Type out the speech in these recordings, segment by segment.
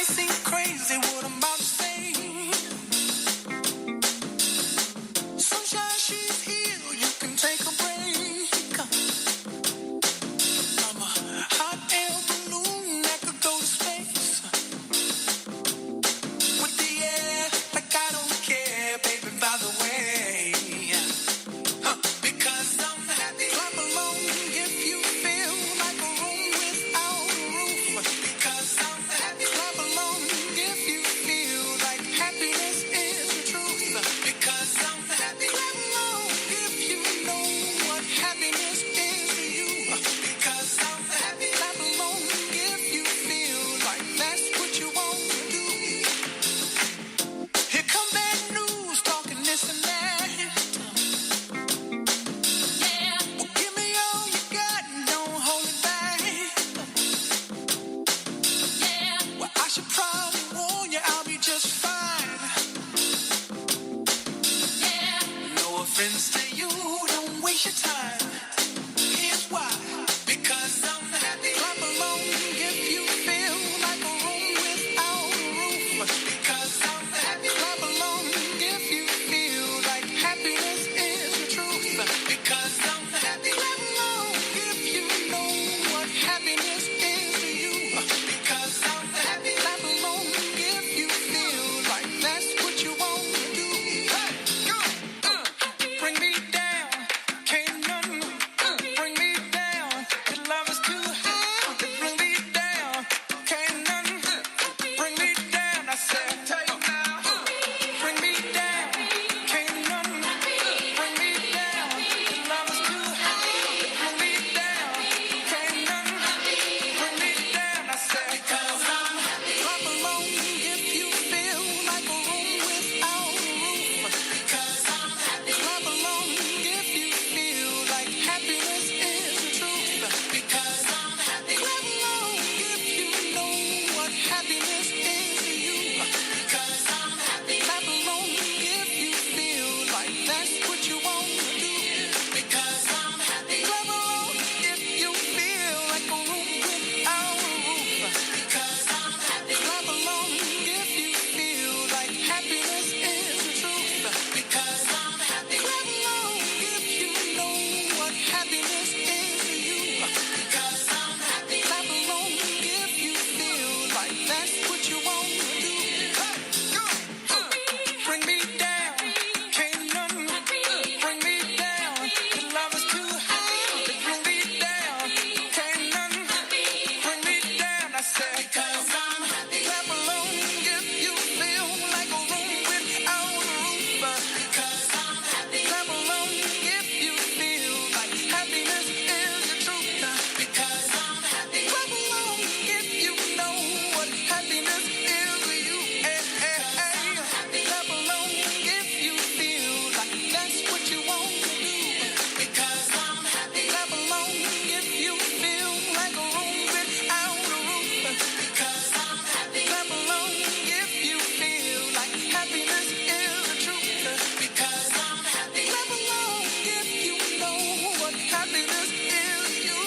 seem crazy what I'm about to say. Sunshine, she's here, you can take a break. I'm a hot air balloon that could go to space. With the air, like I don't care, baby, by the way. Because I'm happy. Clap along if you feel like a room without a roof. Because I'm happy. Clap along if you feel like happiness is the truth. Because I'm happy. Clap along if you know what happiness is to you. Because I'm happy. Clap along if you feel like that's what you want to do. Here come bad news talking this and that. Well, give me all you got and don't hold it back. Well, I should probably warn you, I'll be just fine. No offense to you, don't waste your time. Here's why. Because I'm happy. Clap along if you feel like a room without a roof. Because I'm happy. Clap along if you feel like happiness is the truth. Because I'm happy. Clap along if you know what happiness is to you. Because I'm happy. Clap along if you feel like that's what you want to do. Hey, go! Bring me down, can't none bring me down. Your love is too high to bring me down. Can't none bring me down. I said, take now, bring me down. Can't none bring me down. Your love is too high to bring me down. Can't none bring me down. I said, because I'm happy. Clap along if you feel like a room without a roof. Because I'm happy. Clap along if you feel like happiness is the truth. Because I'm happy. Clap along if you know what happiness is to you. Because I'm happy. Clap along if you feel like that's what you want to do. Because I'm happy. Clap along if you feel like a room without a roof. Because I'm happy. Clap along if you feel like happiness is the truth. Because I'm happy. Clap along if you know what happiness is to you. Because I'm happy. Clap along if you feel like that's what you want to do. Hey, go! Bring me down, can't none bring me down. Your love is too high to bring me down. Can't none bring me down. I said, because I'm happy. Clap along if you feel like a room without a roof. Because I'm happy. Clap along if you feel like happiness is the truth. Because I'm happy. Clap along if you know what happiness is to you. Clap along if you feel like that's what you want to do. Because I'm happy. Clap along if you feel like a room without a roof. Because I'm happy. Clap along if you feel like happiness is the truth. Because I'm happy. Clap along if you know what happiness is to you.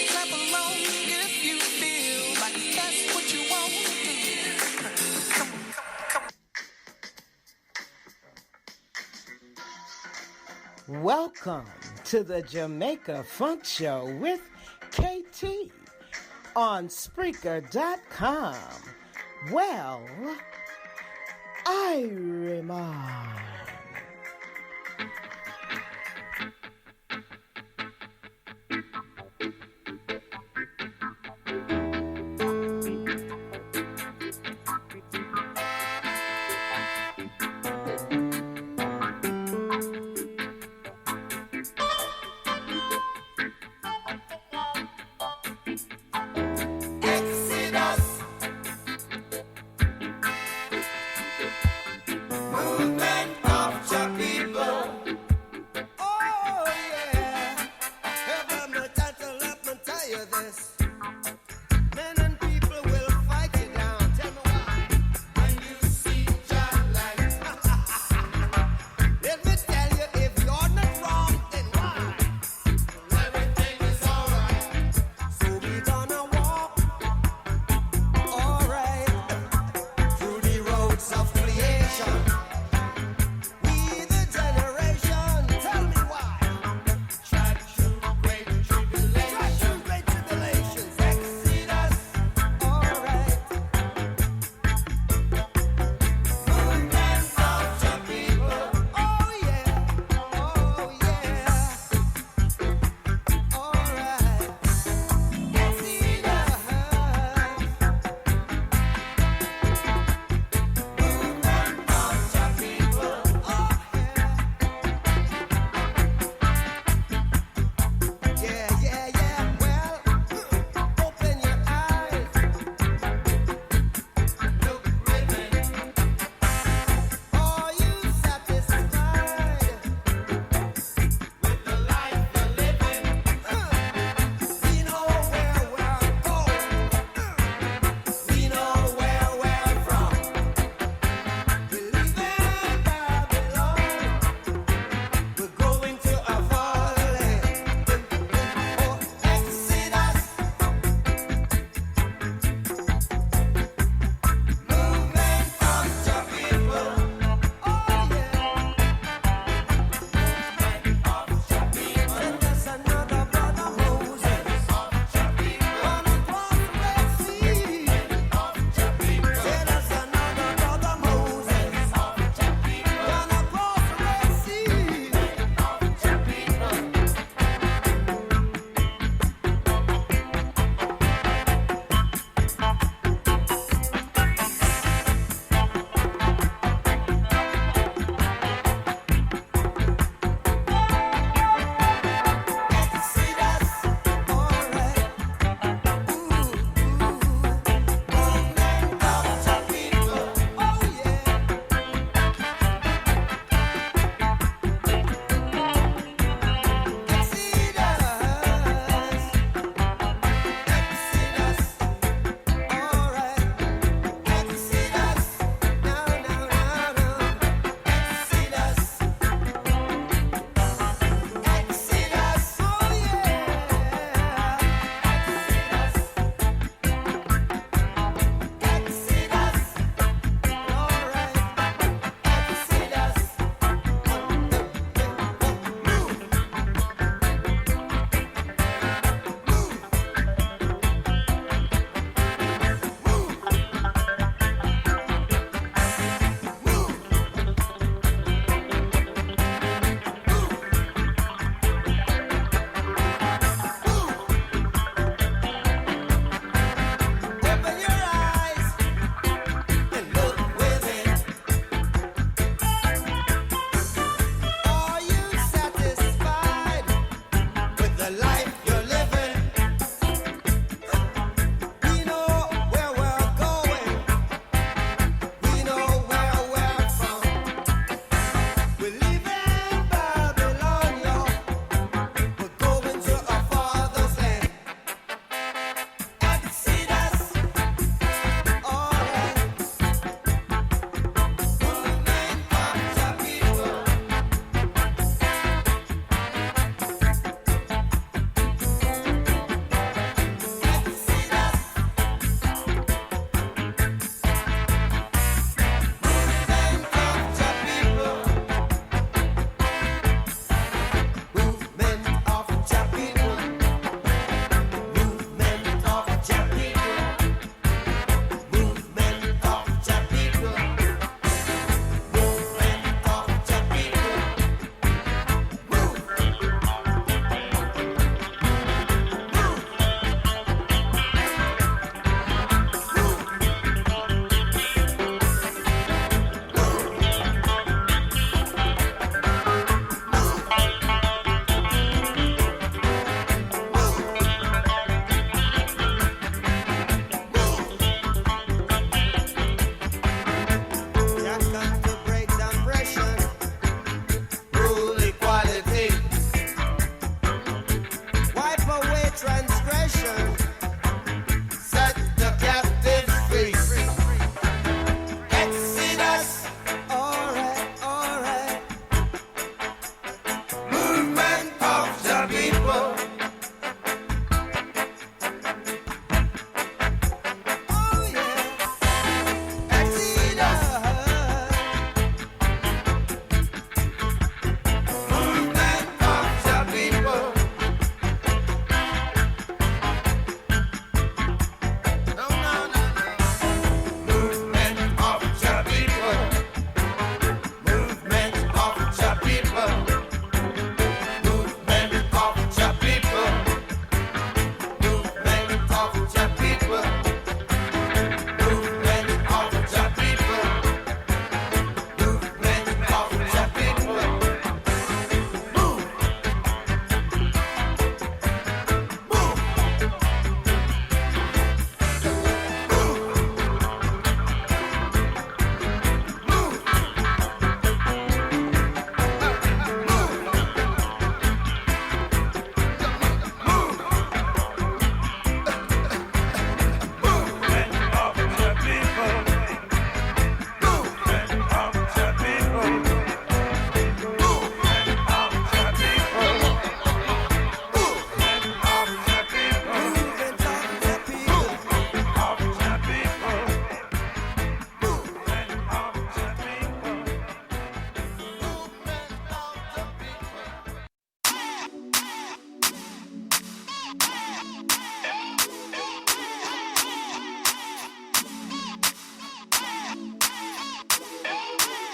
Clap along if you feel like that's what you want to do. Welcome to the Jamaica Funk Show with KT on Spreaker.com. Well, IRIE MON. Movement.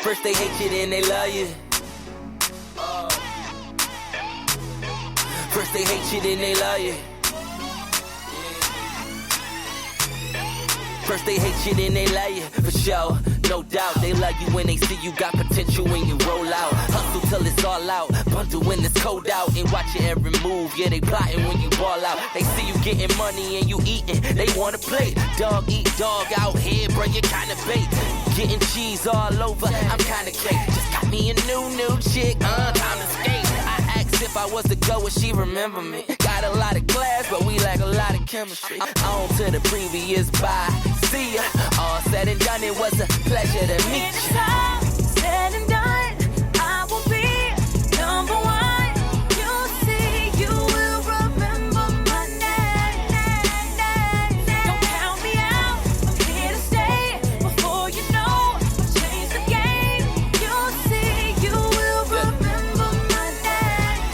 First they hate you, then they love you. First they hate you, then they love you. First they hate you, then they love you, for sure. No doubt, they love you when they see you got potential when you roll out. Hustle till it's all out, bundle when it's cold out. Ain't watching every move, yeah, they plotting when you ball out. They see you getting money and you eating, they wanna play. Dog eat dog out here, bro, you kinda bait. Getting cheese all over, I'm kinda cake. Just got me a new chick, time to skate. I asked if I was to go, would she remember me? Got a lot of class, but we lack a lot of chemistry. On to the previous bye. See ya. All said and done, it was a pleasure to meet you. When it's all said and done, I will be number one. You'll see, you will remember my name. Don't count me out, I'm here to stay. Before you know, I'll change the game. You'll see, you will remember my name.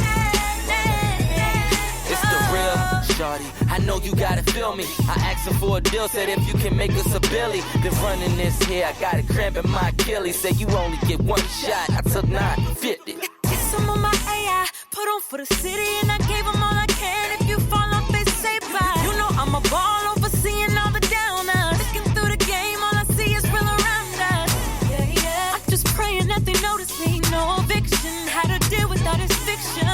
It's the real shorty. I know you gotta feel me. I asked him for a deal, said if you can make us a Billy. Been running this here, I got a cramp in my Achilles. Said you only get one shot, I took 950. Get some of my AI, put on for the city, and I gave them all I can. If you fall off, they say bye. You know I'm a ball overseeing all the downers. Looking through the game, all I see is real around us. Yeah, yeah. I'm just praying that they notice me. No eviction, how to deal with all this fiction.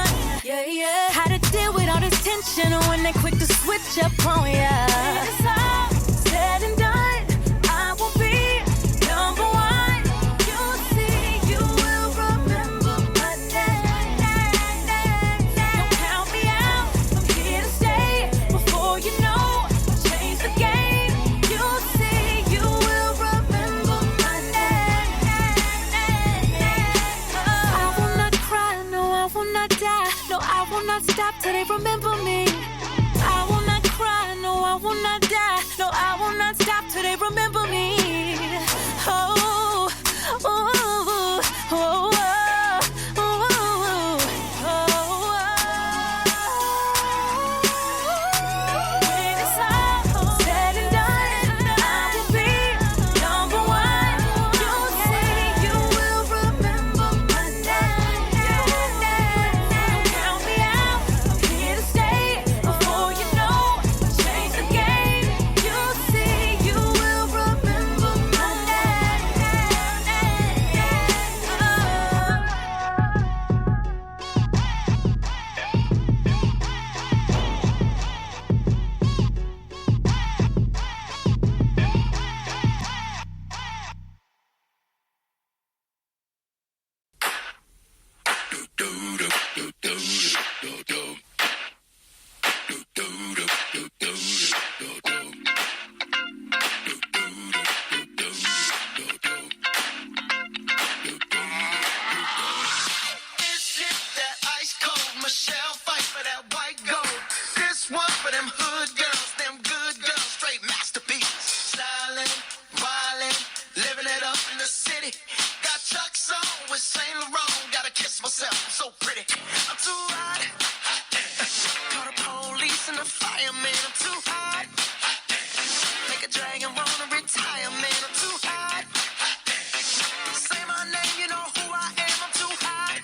Yeah, yeah. How to deal with all this tension when they quick to switch up on ya. When it's all said and done, I will be number one. You'll see, you will remember my name. Don't count me out, I'm here to stay. Before you know, I'll change the game. You'll see, you will remember my name. I will not cry, no, I will not die. No, I will not stop till they remember me. I will not cry, no, I will not die. No, I will not stop till they remember me. Oh, oh, oh, oh, oh, When it's all said and done, I will be number one. You'll see, you will remember my name. Don't count me out, I'm here to stay. Before you know, I'll change the game. You'll see, you will remember my name. This shit that ice cold. Michelle fight for that white gold. This one for them hood girls, them good girls, straight masterpieces. Styling, wildin', living it up in the city. Got Chuck's on with Saint Laurent. Gotta kiss myself, I'm so pretty. I'm too hot. Call the police and the fireman. I'm too hot. Make a dragon wanna retire, man. I'm too hot. Say my name, you know who I am. I'm too hot.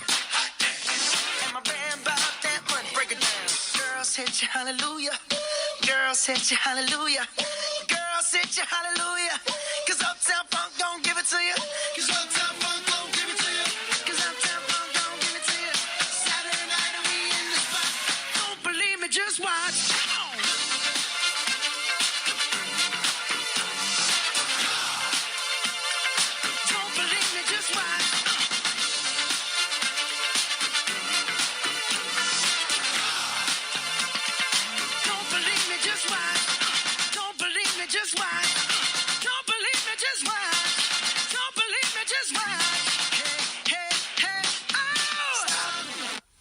And my band bought that money. Break it down. Girls hit you, hallelujah. Girls hit you, hallelujah. Girls hit you, hallelujah. Cause Uptown Funk don't give it to you. Cause Uptown Funk don't give it to you. Cause Uptown Funk don't give it to you. Saturday night and we in the spot. Don't believe me, just watch. Don't believe me, just watch. Don't believe me, just watch. Don't believe me, just watch. Don't believe me, just watch. Don't believe me, just watch. Hey, hey, hey, oh!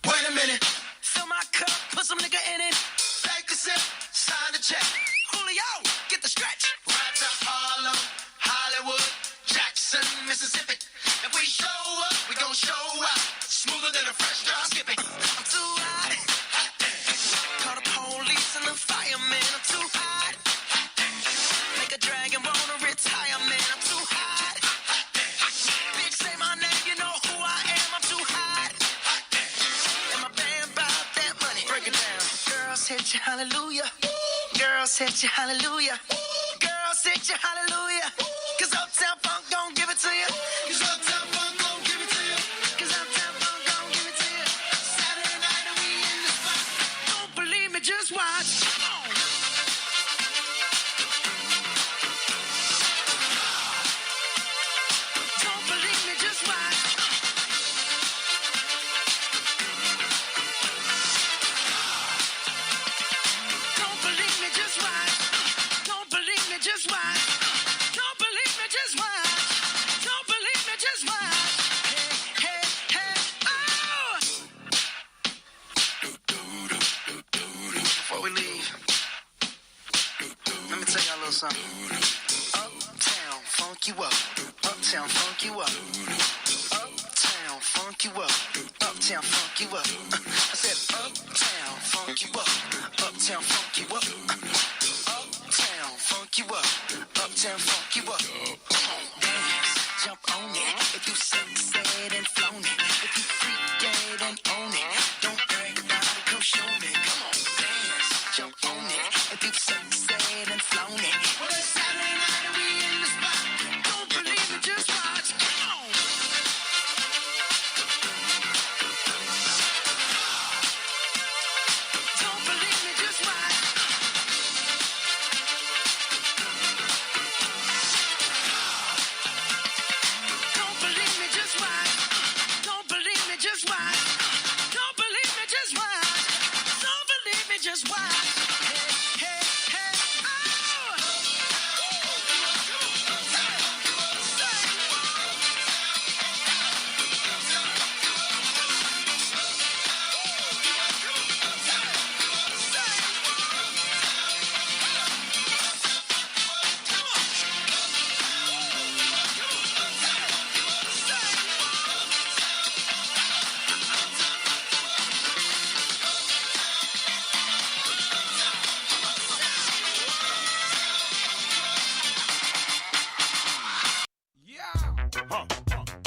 Wait a minute. Fill my cup, put some nigga in it. Take a sip, sign the check. Julio, get the stretch. Right to Harlem, Hollywood, Jackson, Mississippi. If we show up, we gon' show out. Smoother than a fresh drop skipping. I'm too hot. Call the police and the fireman. I'm too hot. Make a hallelujah. Girls hit you hallelujah. Girls hit you hallelujah. Cause Uptown Funk don't give it to you. Cause Uptown Funk don't give it to you. Cause Uptown Funk don't give it to you. Saturday night and we in the spot. Don't believe me, just watch. Don't believe me, just watch. Don't believe me, just watch. Don't believe me, just watch. Don't believe me, just watch. Don't believe me, just watch. Hey, hey, hey, oh! Before we leave, let me tell y'all a little something. Uptown, funk you up. Uptown, funk you up. Uptown, funk you up. Uptown, funk you up. I said uptown, funk you up. Uptown, funk you up. Uptown, funk you up. Uptown, funk you up. Come on, dance, jump on it. If you succeed and flown it. If you freak dead and own it. Don't brag about it, come show me. Come on, dance, jump on it. If you succeed and flown it. Well, it's Saturday night and we in the spot. Don't believe it, just watch. Come on. Don't believe me, just watch. Don't believe me, just watch. Don't believe me, just watch. Don't believe me, just watch. Don't believe me, just watch. Hey, hey, hey, oh!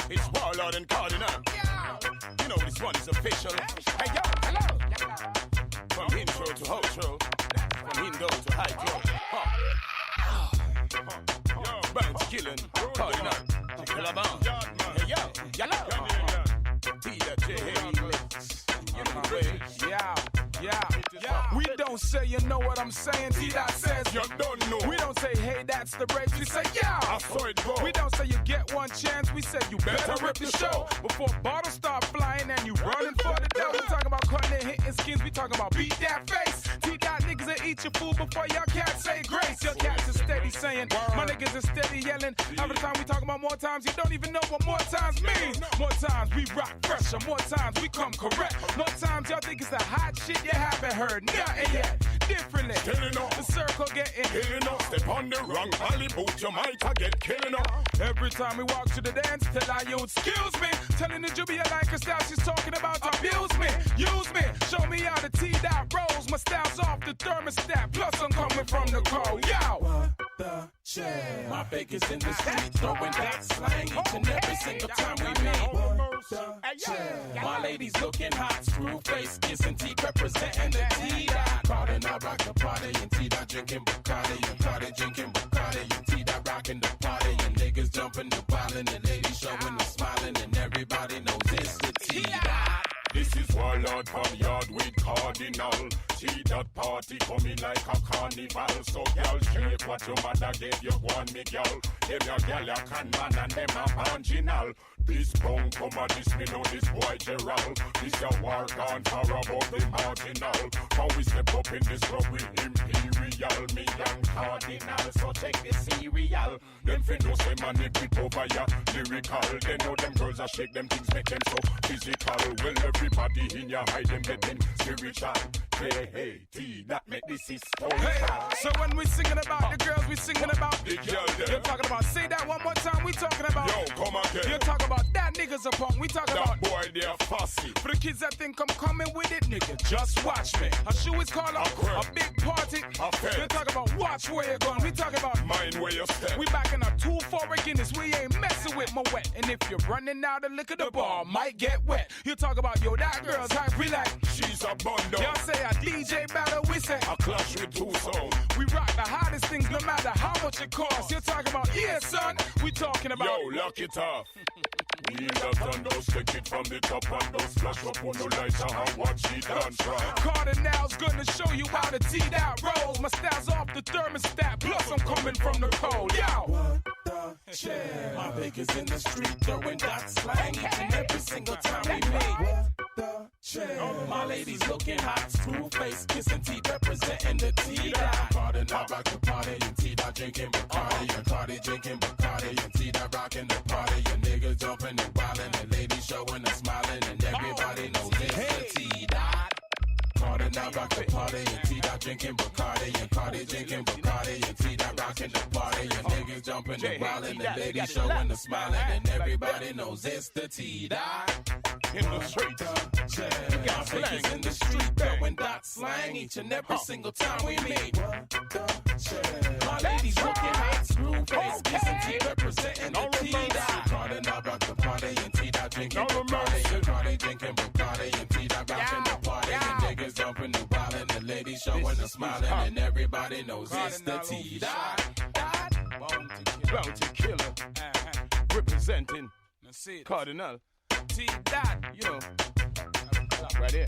It's Warlord and Cardinal. You know this one is official. Hey, yo, hello. From intro to outro. From Indo to hydro. Yo, bounce killing. Cardinal. Calaban. Hey, yo, hello. Peter J. Licks. You know the way. Yeah. We don't say you know what I'm saying. T-Dot says You don't know. we don't say hey that's the race. We say yeah. I saw it go. We don't say you get one chance. We say you better rip the show before bottles start flying and you running for the dough. We talking about cutting and hitting skins. We talking about beat that face. T-Dot niggas will eat your food before your cats say grace. Your cats are steady saying my niggas are steady yelling. Every time we talk about more times, you don't even know what more times means. More times we rock pressure. More times we come correct. More times y'all think it's the hot shit you haven't heard nothing yet. Differently, Killing up. the circle getting Killing up. Step on the wrong alley boot. You might get killing up. every time we walk to the dance. Tell I you excuse me. Telling the Jubia like her style. She's talking about abuse me, use me. Show me how the T-Dot rolls. My style's off the thermostat. Plus I'm coming from the cold. Yo. What the shit? My baker's in the street throwing that slang each and every single time we meet. My ladies looking hot, screw face, kissing teeth, representing the T-Dot. Crowd and I rock the party, and T-Dot drinking Bacardi, and Cardi drinking Bacardi, and T-Dot rocking the party, and niggas jumping the wildin', and ladies showing the smiling, and everybody knows it's the T-Dot. This is Warlord from Yard with Cardinal. See that party coming like a carnival. So y'all shake what your mother gave you, one me girl. Them your girl you can man and them a marginal. This bone come a this me know this boy Gerald. This your war gone far above the marginal. How we step up in this club with Imperial, me and Cardinal. So check the cereal. Them fin know say man it pit over ya lyrical. They know them girls a shake them things make them so physical. Well everybody in ya hide them getting spiritual. Hey, T, that make this is Hey, so when we singing about the girls, we singing about the girl You're there. talking about, say that one more time, we talking about Yo, come again. You're talking about that nigga's a punk, we talking That about boy there fussy. For the kids that think I'm coming with it, nigga, just watch me. A shoe is called a big party. fed. You're talking about watch where you're going, we talking about Mind where you step. we back in a 2-4 Guinness, we ain't messing with my wet. And if you're running out of liquor, the bar might get wet. You talk about, yo, that girl's hype, we like She's a bundle. y'all say a DJ battle, we say I clash with two sounds. we rock the hottest things no matter how much it costs. You're talking about, yeah, son, we talking about. Yo, lock it off. We that and those take it from the top and those flash up on the lighter and watch it dance right. Cardinal's gonna show you how to tee that rolls. My style's off the thermostat, plus I'm coming from the cold. Yo! What the shit? My niggas in the street throwing that slang each and every single time we meet. What the shit? My ladies looking hot, screw face, kissing teeth, representing the T-Dot. Cardinal rock the party, and T-Dot drinking Bacardi, and Cardi drinking Bacardi, and T-Dot rocking the party, and niggas jumping and wildin', and ladies showing and smiling, and everybody knows it's the T-Dot. Cardinal rock the party, and T-Dot drinking Bacardi, and Cardi drinking Bacardi, and T-Dot rocking the party, and niggas jumping and wildin', and ladies showing and smiling, and everybody knows it's the T-Dot. In the streets, We got niggas in the street throwing that slang each and every single time we meet. My ladies looking hot, screw face, kissing teeth, representing the T-Dot. Cardinal rock the party, and T-Dot drinking Bacardi, and Cardi drinking Bacardi, and T-Dot rocking the party, and niggas jumping and wildin', and ladies showing and smiling, and everybody knows it's the T-Dot. Bounty Killer, representing Cardinal. T-Dot, You know, right here.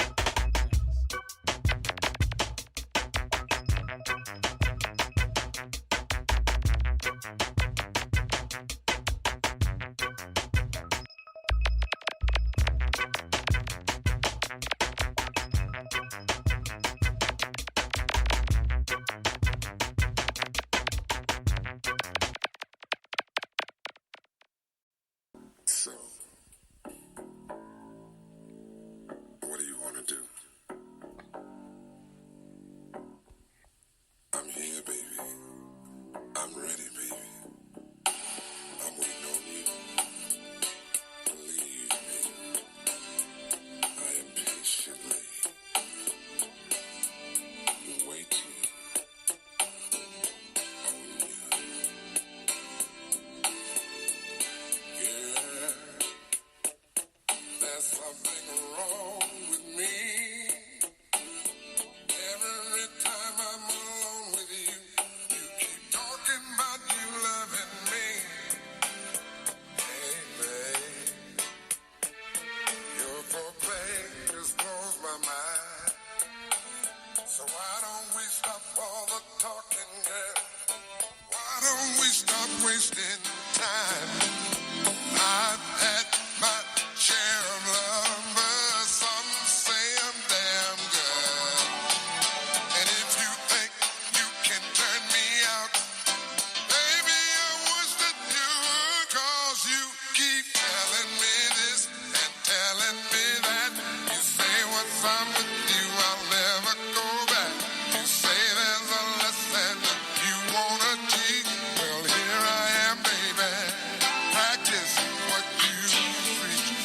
So, what do you want to do? I'm here, baby. I'm ready, baby. I'm waiting on you. Believe me, I am patiently waiting on you. Yeah, there's something wrong with me. Every time I'm alone with you, you keep talking about you loving me. Hey, babe, your foreplay just blows my mind. So why don't we stop all the talking, girl? Why don't we stop wasting time? I've had my share of lovers, some say I'm damn good. And if you think you can turn me out, baby, I wish that you would, 'cause you keep telling me this and telling me that. You say once I'm with you, I'll never go back. You say there's a lesson that you wanna teach. Well, here I am, baby. Practice what you preach.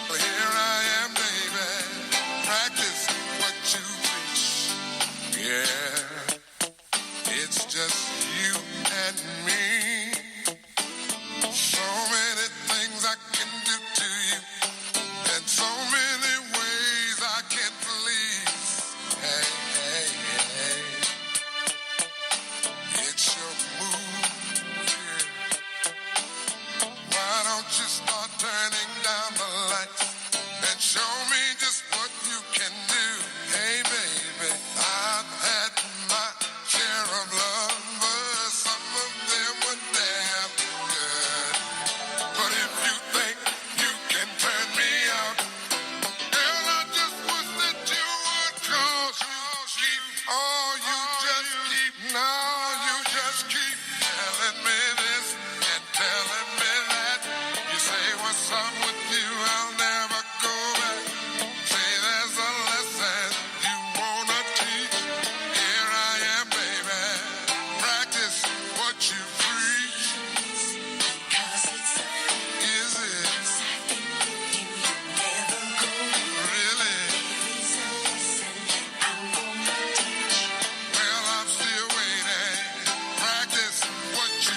Well, here I am, baby. Practice what you preach. Yeah, it's just you and me. So many things I can do to you, and so many ways I can please. Hey, hey, hey. It's your move, yeah. Why don't you start turning down the lights and show me just what you can do? Hey, baby, I've had my share of lovers. Some of them were damn good. But if you think you can turn me out, girl, I just wish that you would, 'cause you just keep telling me this and telling me that. You say what's up with you, I'll never go back. Say there's a lesson you wanna teach. Here I am, baby. Practice what you preach. Is it really? Well, I'm still waiting. Practice what you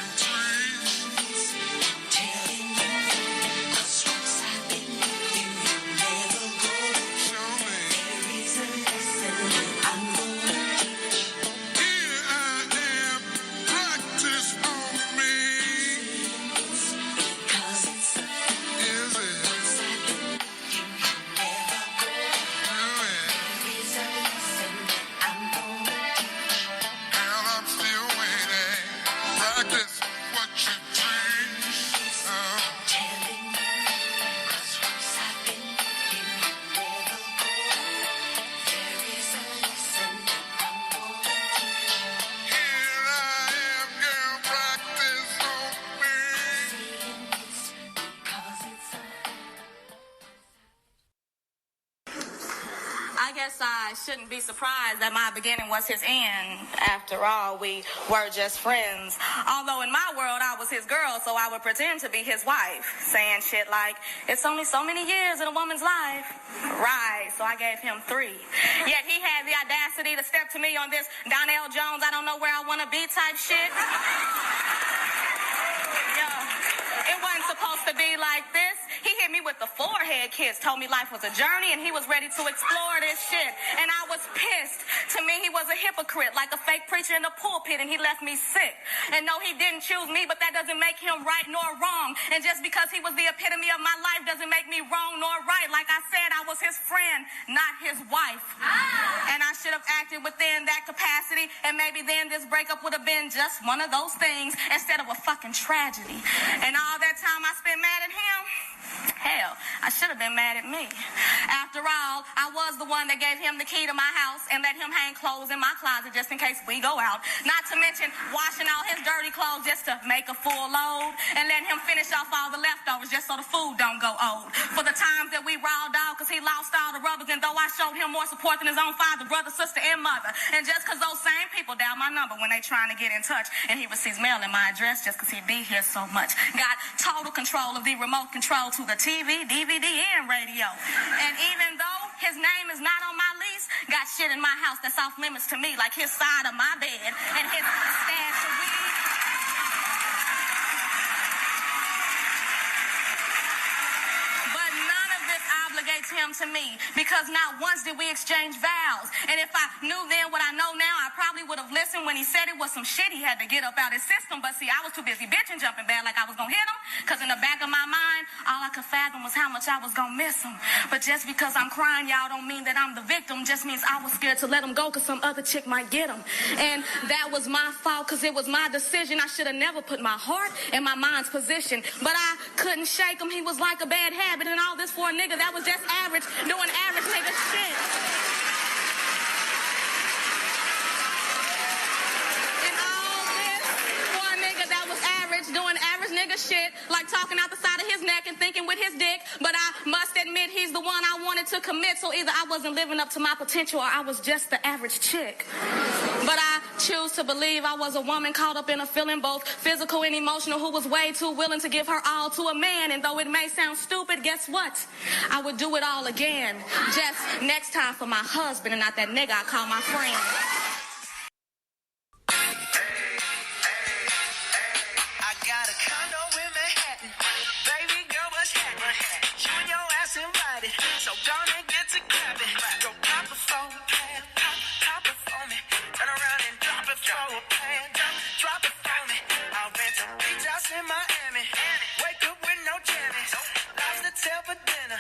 I guess I shouldn't be surprised that my beginning was his end. After all, we were just friends. Although in my world, I was his girl, so I would pretend to be his wife, saying shit like, it's only so many years in a woman's life. Right, so I gave him 3. Yet he had the audacity to step to me on this Donnell Jones, I don't know where I want to be type shit. Yeah, it wasn't supposed to be like this. He hit me with the forehead kiss, told me life was a journey and he was ready to explore this shit. And I was pissed. To me, he was a hypocrite, like a fake preacher in the pulpit, and he left me sick. And no, he didn't choose me, but that doesn't make him right nor wrong. And just because he was the epitome of my life doesn't make me wrong nor right. Like I said, I was his friend, not his wife. And I should have acted within that capacity, and maybe then this breakup would have been just one of those things instead of a fucking tragedy. And all that time I spent mad at him, hell, I should have been mad at me. After all, I was the one that gave him the key to my house and let him hang clothes in my closet just in case we go out. Not to mention washing all his dirty clothes just to make a full load and letting him finish off all the leftovers just so the food don't go old. For the times that we rawled out because he lost all the rubbers, and though I showed him more support than his own father, brother, sister, and mother. And just because those same people dial my number when they trying to get in touch, and he receives mail in my address just because he be here so much. Got total control of the remote control to the TV, DVD, and radio. And even though his name is not on my lease, got shit in my house that's off limits to me, like his side of my bed and his stash of weed. But none of this obligates him to me, because not once did we exchange vows. And if I knew then what I know now, I probably would have listened when he said it was some shit he had to get up out his system. But see, I was too busy bitching, jumping bad like I was gonna hit him, because in the back of my mind, all I could fathom was how much I was gonna miss him. But just because I'm crying, y'all, don't mean that I'm the victim. Just means I was scared to let him go because some other chick might get him. And that was my fault because it was my decision. I should have never put my heart in my mind's position. But I couldn't shake him. He was like a bad habit, and all this for a nigga that was just average, doing average nigga shit. Doing average nigga shit, like talking out the side of his neck and thinking with his dick. But I must admit he's the one I wanted to commit, so either I wasn't living up to my potential or I was just the average chick. But I choose to believe I was a woman caught up in a feeling, both physical and emotional, who was way too willing to give her all to a man. And though it may sound stupid, guess what? I would do it all again, just next time for my husband and not that nigga I call my friend. So gonna get to clapping. Go pop it for me, pop it for me. Turn around and drop it for a pan. Drop it for me. I'll rent a beach house in Miami. Wake up with no jammies. Lobster tail for dinner.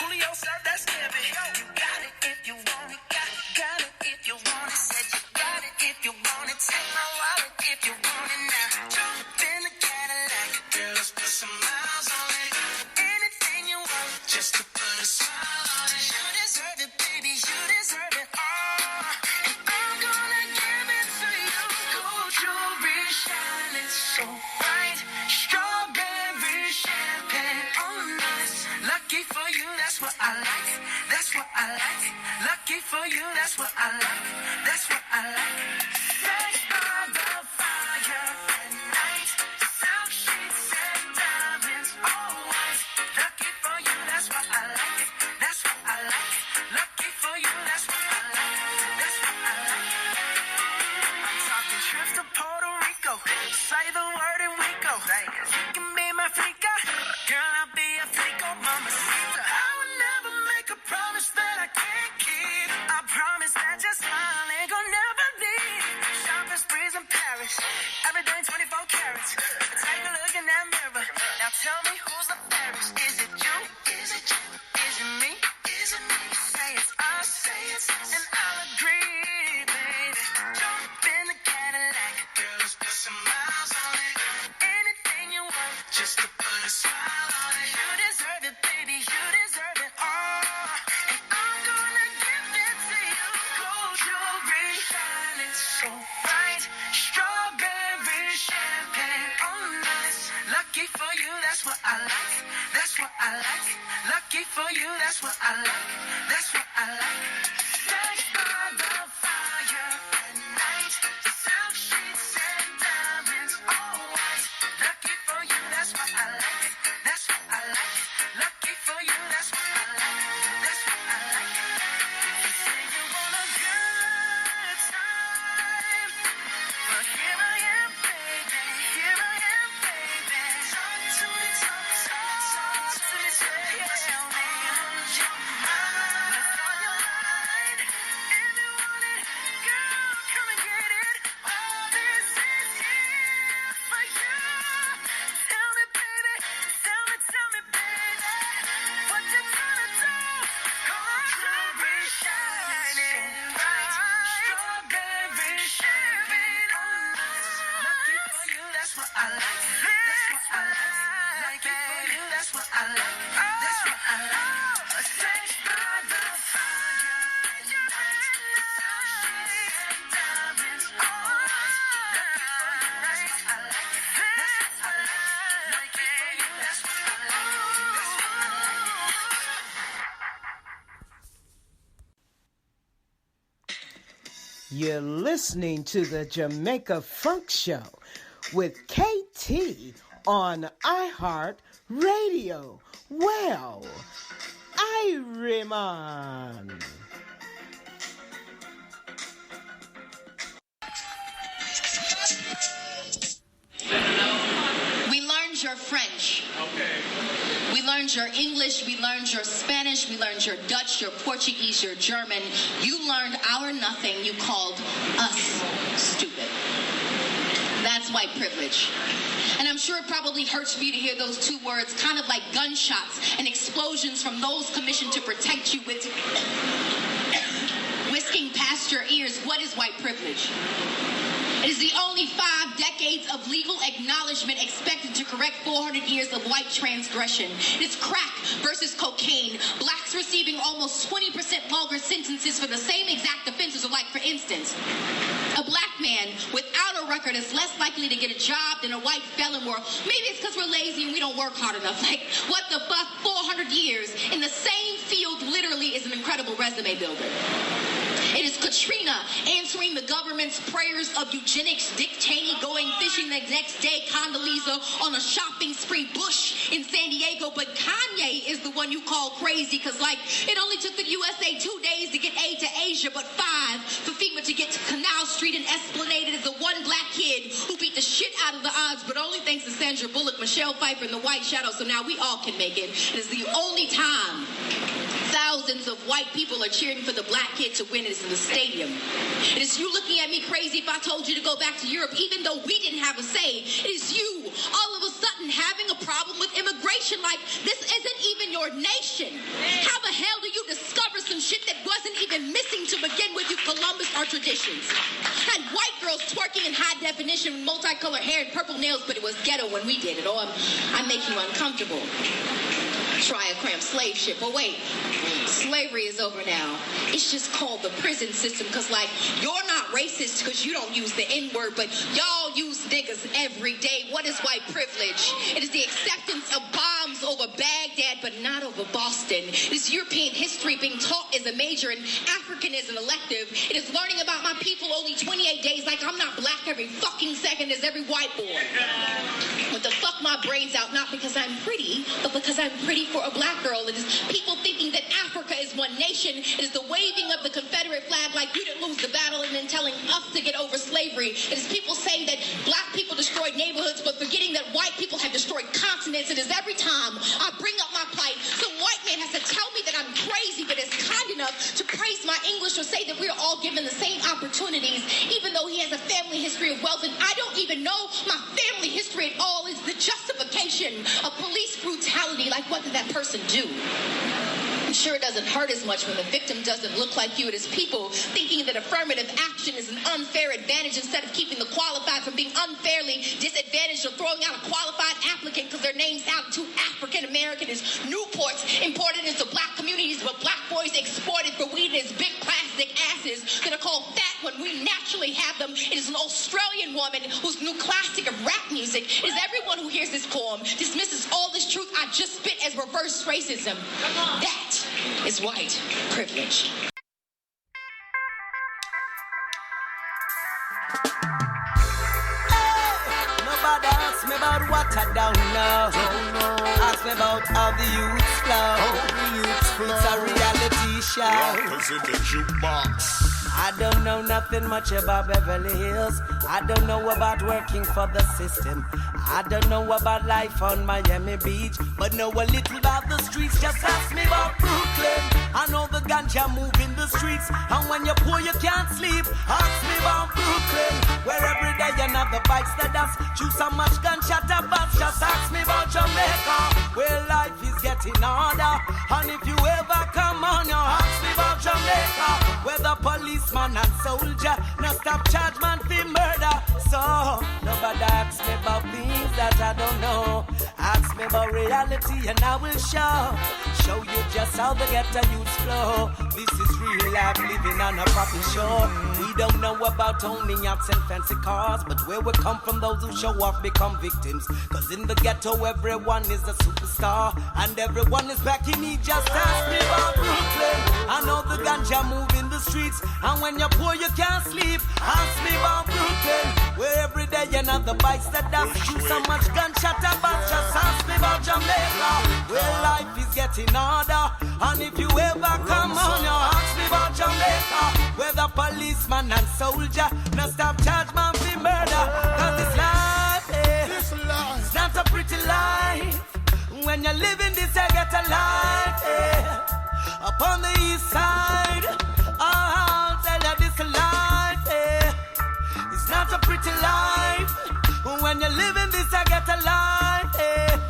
Julio served that scampi. You got it if you want it. Got it if you want it. Said you got it if you want it. Take my wallet if you want it now. Jump in the Cadillac. Girl, let's put some miles on it. Anything you want, just to put a smile on it. You deserve it, baby, you deserve it all. And I'm gonna give it to you. Gold jewelry shining so bright. Strawberry champagne on us. Lucky for you, that's what I like. That's what I like. Lucky for you, that's what I like. That's what I like. Fresh by the fire at night. Silk sheets and diamonds, all white. Lucky for you, that's what I like. That's what I like. Lucky for you, that's what I like. That's what I like. I'm talking trips to Puerto Rico. Say the word and we go. You can be my flica. Girl, I'll be a flico, mamacita. I would never make a promise that I can't keep. I promise that just I like. Lucky for you, that's what I like. That's what I like. Sex by the fire at night. Silk sheets and diamonds, all white. Lucky for you, that's what I like. That's what I like. Lucky for you, that's what I like. That's what I like. You say you want a good time, but here I am, baby. Here I am, baby. Talk to me, talk to me, tell me what's your mind. What's on your mind? If you want it, girl, come and get it. All this is here for you. Tell me, baby, tell me, baby, what you trying to do? Strawberry shining bright, strawberry shining on. Lucky for you, that's what I like. That's what I like. Lucky for you, that's what I like. That's what I like. Sex by the fire, diamonds, all lucky for you, that's what I like. That's what I like. Lucky for you, that's what I like. That's what I like. You're listening to the Jamaica Funk Show with KT on iHeart Radio. Well, IRIE MON. We learned your French. We learned your English, we learned your Spanish, we learned your Dutch, your Portuguese, your German. You learned our nothing, you called us stupid. That's white privilege. And I'm sure it probably hurts for you to hear those two words, kind of like gunshots and explosions from those commissioned to protect you with whisking past your ears. What is white privilege? It is the only 5 decades of legal acknowledgement expected to correct 400 years of white transgression. It is crack versus cocaine. Blacks receiving almost 20% longer sentences for the same exact offenses. Or like, for instance, a black man without a record is less likely to get a job than a white felon. Or maybe it's because we're lazy and we don't work hard enough. Like, what the fuck? 400 years in the same field literally is an incredible resume builder. It is Katrina answering the government's prayers of eugenics, Dick Cheney going fishing the next day, Condoleezza on a shopping spree, Bush in San Diego, but Kanye is the one you call crazy because, like, it only took the USA 2 days to get aid to Asia, but 5 for FEMA to get to Canal Street and Esplanade. It is the one black kid who beat the shit out of the odds, but only thanks to Sandra Bullock, Michelle Pfeiffer, and the White Shadow, so now we all can make it. It is the only time thousands of white people are cheering for the black kid to win is in the stadium. It is you looking at me crazy if I told you to go back to Europe, even though we didn't have a say. It is you all of a sudden having a problem with immigration, like this isn't even your nation. How the hell do you discover some shit that wasn't even missing to begin with, you Columbus, our traditions? Had white girls twerking in high definition with multicolored hair and purple nails, but it was ghetto when we did it. Oh, I'm making you uncomfortable. Try a cramped slave ship. But wait, slavery is over now. It's just called the prison system because, like, you're not racist because you don't use the N-word, but y'all use niggas every day. What is white privilege? It is the acceptance of bombs over Baghdad, but not over Boston. It is European history being taught as a major and African as an elective. It is learning about my people only 28 days, like I'm not black every fucking second as every white boy. But to fuck my brains out, not because I'm pretty, but because I'm pretty for a black girl. It is people thinking that Africa is one nation. It is the waving of the Confederate flag like you didn't lose the battle and then telling us to get over slavery. It is people saying that black people destroyed neighborhoods but forgetting that white people have destroyed continents. It is every time I bring up my plight, some white man has to tell me that I'm crazy but is kind enough to praise my English or say that we're all given the same opportunities, even though he has a family history of wealth and I don't even know my family history at all. Is the justification of police brutality. Like, what did that person do? I'm sure it doesn't hurt as much when the victim doesn't look like you. It is people thinking that affirmative action is an unfair advantage instead of keeping the qualified from being unfairly disadvantaged or throwing out a qualified applicant because their name sounds too African American. Is Newports imported into black communities but black boys exported for weed as big plastic asses that are called fat when we naturally have them. It is an Australian woman whose new classic of rap music is everyone who hears this poem dismisses all this truth I just spit as reverse racism. That is white privilege. Nobody ask me about what I don't know. Ask me about how the youths flow. It's a reality show. Rockers in the jukebox. I don't know nothing much about Beverly Hills. I don't know about working for the system. I don't know about life on Miami Beach, but know a little about the streets. Just ask me about Brooklyn. I know the ganja move in the streets, and when you're poor you can't sleep. Ask me about Brooklyn, where every day another bites the dust. Choose so much gunshot to bust. Just ask me about Jamaica, where life is getting harder. And if you ever come on, you ask me about Jamaica, where the policeman and soldier no stop charge man for murder. So nobody asks me about things that I don't know. Ask me about reality and I will show you just how the ghetto youths flow. This is real life living on a proper shore. We don't know about owning yachts and fancy cars, but where we come from, those who show off become victims. Cause in the ghetto everyone is a superstar, and everyone is back in need. Just ask me about Brooklyn. I know the ganja move in the streets, and when you're poor you can't sleep. Ask me about Brooklyn, where every day another bites the dust. Shoot so much gunshot about. Just ask me about Jamaica, where life is getting harder. And if you ever come on, you ask me about Jamaica, where the policeman and soldier no stop charge man for murder. Cause this life, it's not a pretty life. When you're living this, you get a life, up on the east side, I'll tell you this life, it's not a pretty life. When you're living this, I get a life,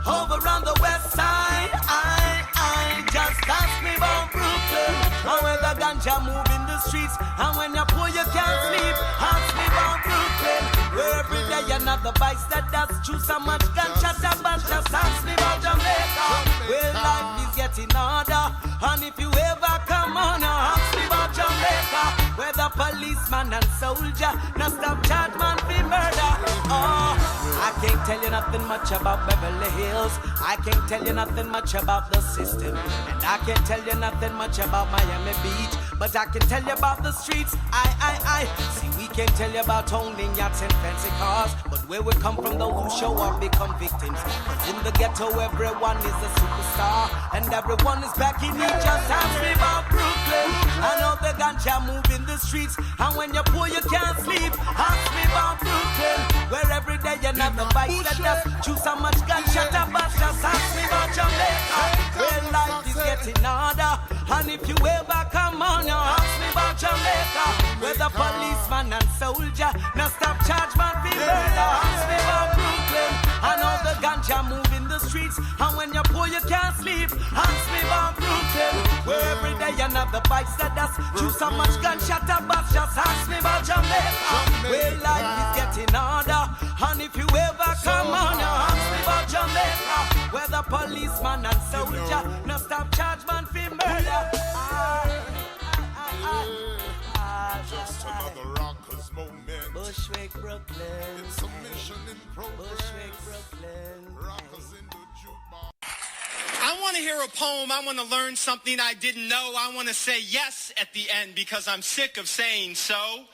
over on the west side. I just ask me about Brooklyn, and where the ganja move in the streets, and when you're poor you can't sleep. Ask me about Brooklyn, where every day another bites the dust. Choose so much gunshot about. Just ask me about Jamaica, where life is getting harder. And if you ever come on, ask me about Jamaica, where the policeman and soldier no stop charge man for murder. Oh, I can't tell you nothing much about Beverly Hills. I can't tell you nothing much about the system, and I can't tell you nothing much about Miami Beach, but I can tell you about the streets. I see, we can't tell you about owning yachts and fancy cars, but where we come from, those who show up become victims. Cause in the ghetto everyone is a superstar, and everyone is back in need. Just ask me about Brooklyn. I know the ganja move in the streets, and when you're poor you can't sleep. Ask me about Brooklyn, where every day another bites the dust. Choose so much gunshot about. Just ask me about Jamaica, where life is getting harder. And if you ever come on, you ask me about Jamaica, where the policeman and soldier no stop charge man for murder. Ask me about Brooklyn. I know the ganja move in the streets, and when you're poor you can't sleep. Ask me about Brooklyn, where every day another bites the dust. Choose so much gunshot about. Just ask me about Jamaica, where life is getting harder. And if you ever come on, you ask me about Jamaica, where the policeman and soldier no stop charge man for murder. Just another rockers moment. Bushwick, Brooklyn. It's a mission in progress. Bushwick, Brooklyn. Rockers in the jukebox. I want to hear a poem. I want to learn something I didn't know. I want to say yes at the end because I'm sick of saying so.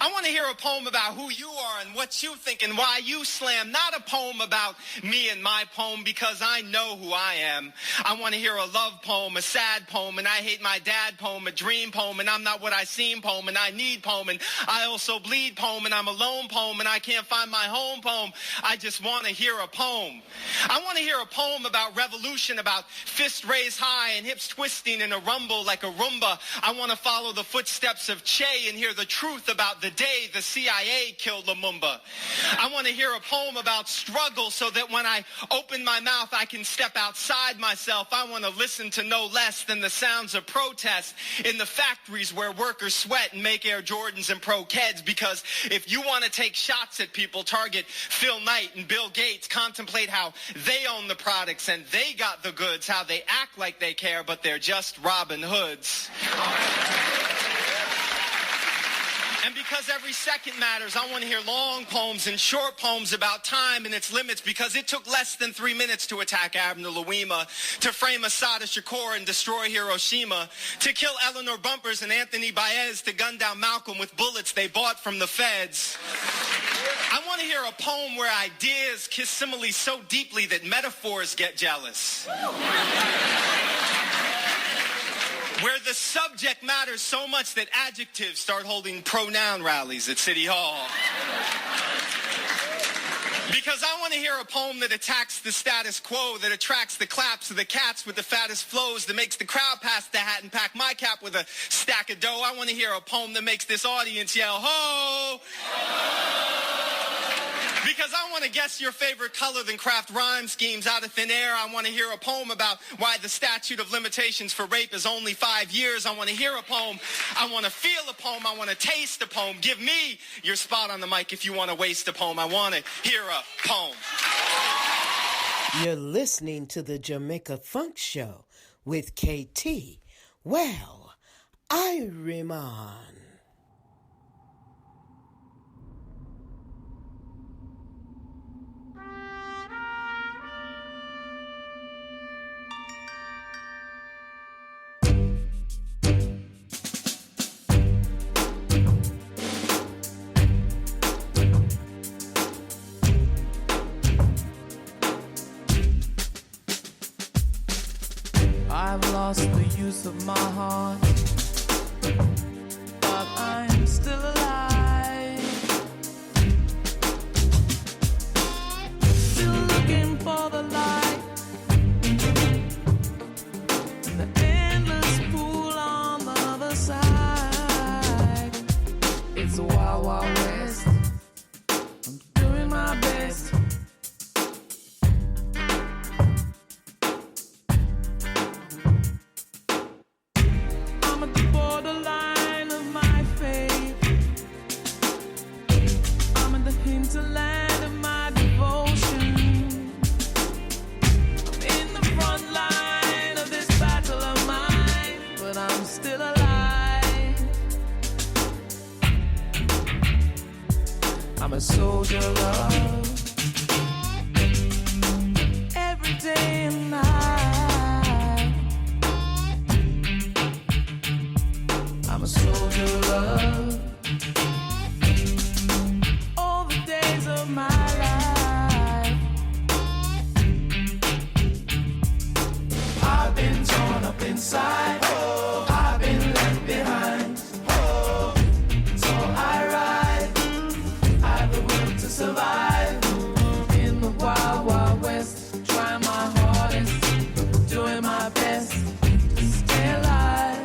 I want to hear a poem about who you are and what you think and why you slam. Not a poem about me and my poem because I know who I am. I want to hear a love poem, a sad poem, and I hate my dad poem, a dream poem, and I'm not what I seem poem, and I need poem, and I also bleed poem, and I'm alone poem, and I can't find my home poem. I just want to hear a poem. I want to hear a poem about revolution, about fists raised high and hips twisting in a rumble like a Roomba. I want to follow the footsteps of Che and hear the truth about the day the CIA killed Lumumba. I want to hear a poem about struggle so that when I open my mouth, I can step outside myself. I want to listen to no less than the sounds of protest in the factories where workers sweat and make Air Jordans and Pro Keds. Because if you want to take shots at people, target Phil Knight and Bill Gates. Contemplate how they own the products and they got the goods, how they act like they care, but they're just Robin Hoods. And because every second matters, I want to hear long poems and short poems about time and its limits, because it took less than 3 minutes to attack Admiral Uema, to frame Asada Shakur and destroy Hiroshima, to kill Eleanor Bumpers and Anthony Baez, to gun down Malcolm with bullets they bought from the feds. I want to hear a poem where ideas kiss similes so deeply that metaphors get jealous. Where the subject matters so much that adjectives start holding pronoun rallies at City Hall. Because I want to hear a poem that attacks the status quo, that attracts the claps of the cats with the fattest flows, that makes the crowd pass the hat and pack my cap with a stack of dough. I want to hear a poem that makes this audience yell, ho! Because I want to guess your favorite color, then craft rhyme schemes out of thin air. I want to hear a poem about why the statute of limitations for rape is only 5 years. I want to hear a poem. I want to feel a poem. I want to taste a poem. Give me your spot on the mic if you want to waste a poem. I want to hear a poem. You're listening to the Jamaica Funk Show with KT. Well, IRIE MON. I've lost the use of my heart, but I'm still alive. Still looking for the light in the endless pool on the other side. It's a wild, wild west. I'm doing my best. Borderline of my faith. I'm in the hinterland of my devotion. I'm in the front line of this battle of mine, but I'm still alive. I'm a soldier of love, every day and night. I'm a soldier of love, all the days of my life. I've been torn up inside, oh, I've been left behind, oh, so I ride, I've the will to survive, in the wild, wild west, trying my hardest, doing my best to stay alive.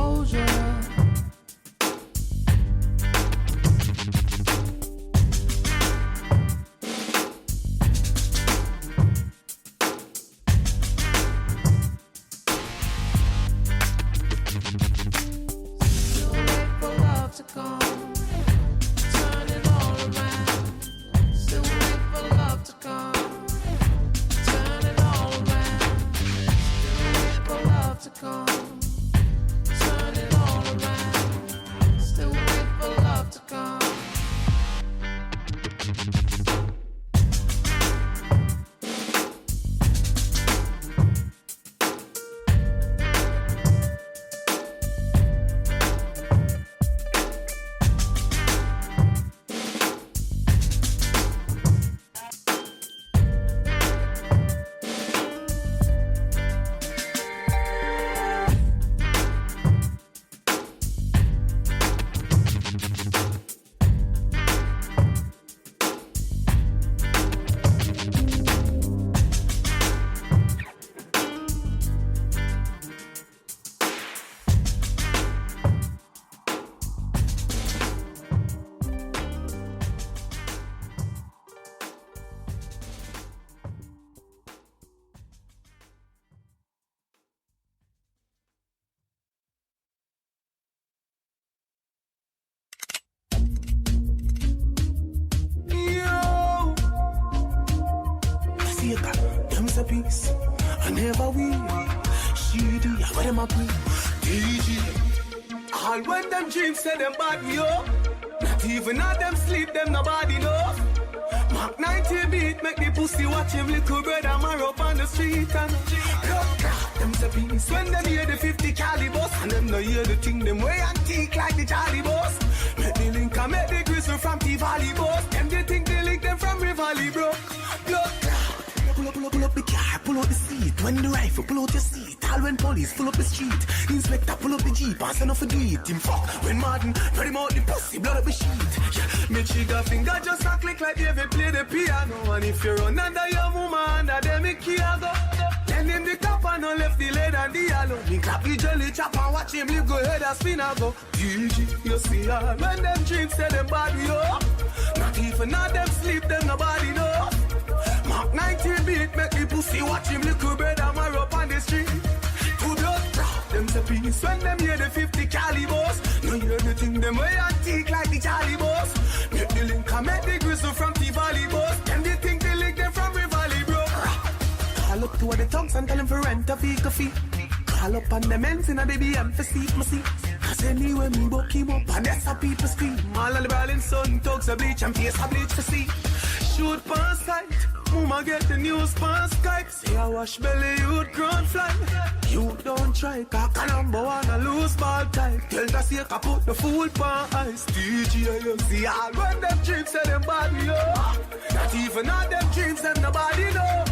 exposure. Still wait for love to come, turn it all around. Still wait for love to come, turn it all around. Still wait for love to come, turn it all around. Still wait for love to come. Yo, see that them's a piece. I never will. She do ya what them a bring. DJ, all when them dreams say them bad yo. Not even at them sleep them nobody know. Mark 90 beat make the pussy watch him little brother mar up on the street and them's a piece. When them hear the 50 calibers and them no hear the thing them way antique like the Charlie boss. Make the link and make the gristle from T-Valley boss. Them they think they link them from Rivali bro. Blood pull up the car, pull out the seat. When the rifle, pull out your seat. All when police, pull up the street. Inspector, pull up the jeep and send off a do it. Him fuck, when Martin, ready out the pussy, blood up the sheet. Yeah, me trigger finger just a click like David play the piano. And if you run under your woman, under them it can't go. Then him the cop and no left the lead and the yellow. Me clap the jelly chop and watch him live go head and spin and go. DJ, you see all when them dreams say them bad we up. Not even at them sleep, them nobody know. Mark 19 beat, make the pussy watch him little brother mar up on the street. To blood drop, them's a piece. When them hear the 50 calibers, no hear the thing them way antique like the Charlie boss. Make the link and make the gristle from T-Valley boss. Them they think they link them from Rivali bro. Call up to the tongues and tell them for rent a vehicle fee. Call up on them ends in a BM for seat my seat. Cause anyway me buck him up and that's how people scream. All of the brawling sun thugs a bleach and face a bleach to see. Shoot past sight, mama get the news past Skype. Say I wash belly, you'd ground fly. You don't try, cause number one a lose ball type. Tell the sake I put the fool pan ice. DJ, you see all when them dreams say them body yo. Not even all them dreams them nobody know.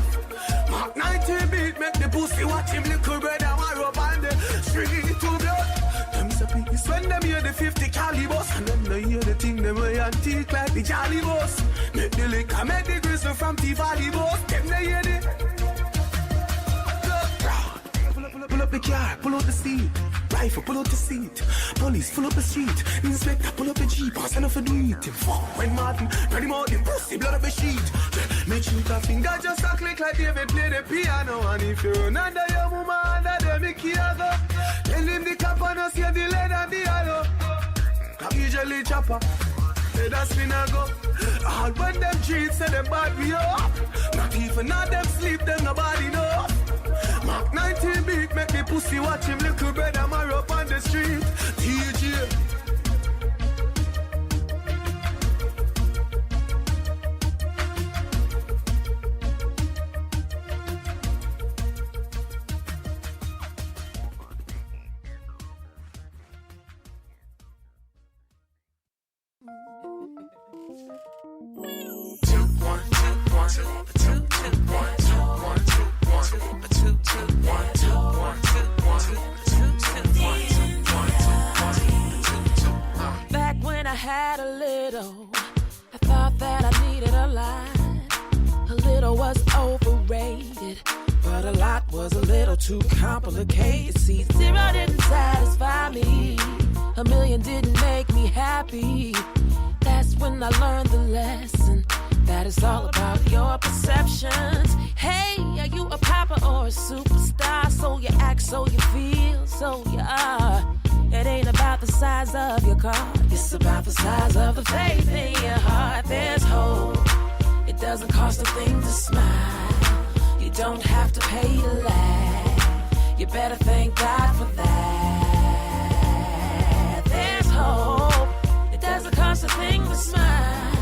Mark 90 beat, make the pussy watch him little brother mar up on the street to blood. Them's a piece when them hear the 50 calibers and them no hear the thing them way antique like the Charlie boss. Make the liquor, make the gristle from T-Valley boss. Them they hear the pull up the car, pull out the seat. Rifle, pull out the seat. Police, pull up the street. Inspector, pull up the jeep and send off a do it. Fuck when Martin, ready out the pussy, blood up the sheet. Make shoot a finger just a click like David play the piano. And if you run under your woman, under them it can't go. Tell him the cap and us hear the lead and the yellow. Cap usually chopper, let us spin and go. All when them treats say them bad we up. Not even all them sleep, them nobody know. Mark 19 beat, make the pussy watch him little brother mar up on the street. DJ. Back when I had a little, I thought that I needed a lot. A little was overrated, but a lot was a little too complicated. See, zero didn't satisfy me. A million didn't make me happy. That's when I learned the lesson, that it's all about your perceptions. Hey, are you a popper or a superstar? So you act, so you feel, so you are. It ain't about the size of your car, it's about the size of the faith in your heart. There's hope. It doesn't cost a thing to smile. You don't have to pay to laugh. You better thank God for that. There's hope. It doesn't cost a thing to smile.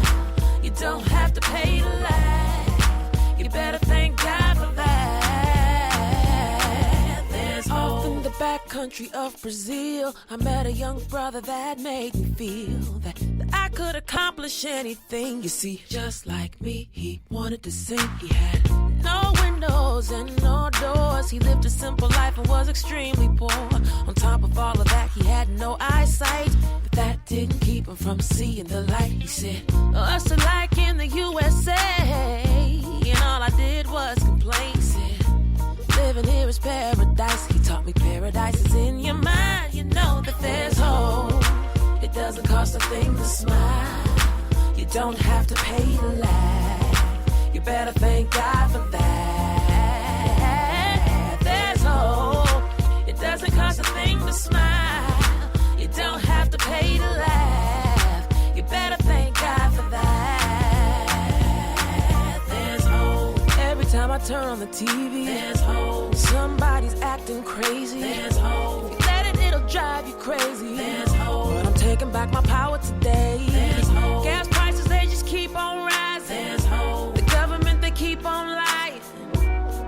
You don't have to pay to laugh. You better thank God for that. There's hope. In the backcountry of Brazil, I met a young brother that made me feel that I could accomplish anything. You see, just like me, he wanted to sing. He had no windows and no doors. He lived a simple life and was extremely poor. On top of all of that, he had no eyesight, but that didn't keep him from seeing the light. He said, us alike in the USA, and all I did was complain. He said, living here is paradise. He taught me paradise is in your mind. You know that there's hope. It doesn't cost a thing to smile. You don't have to pay to laugh. You better thank God for that. There's hope. It doesn't cost a thing to smile. You don't have to pay to laugh. You better thank God for that. There's hope. Every time I turn on the TV, there's hope. Somebody's acting crazy. There's hope. If you let it, it'll drive you crazy. There's hope. But I'm taking back my power today. There's hope. Gas prices, they just keep on rising. There's hope. The government, they keep on lying.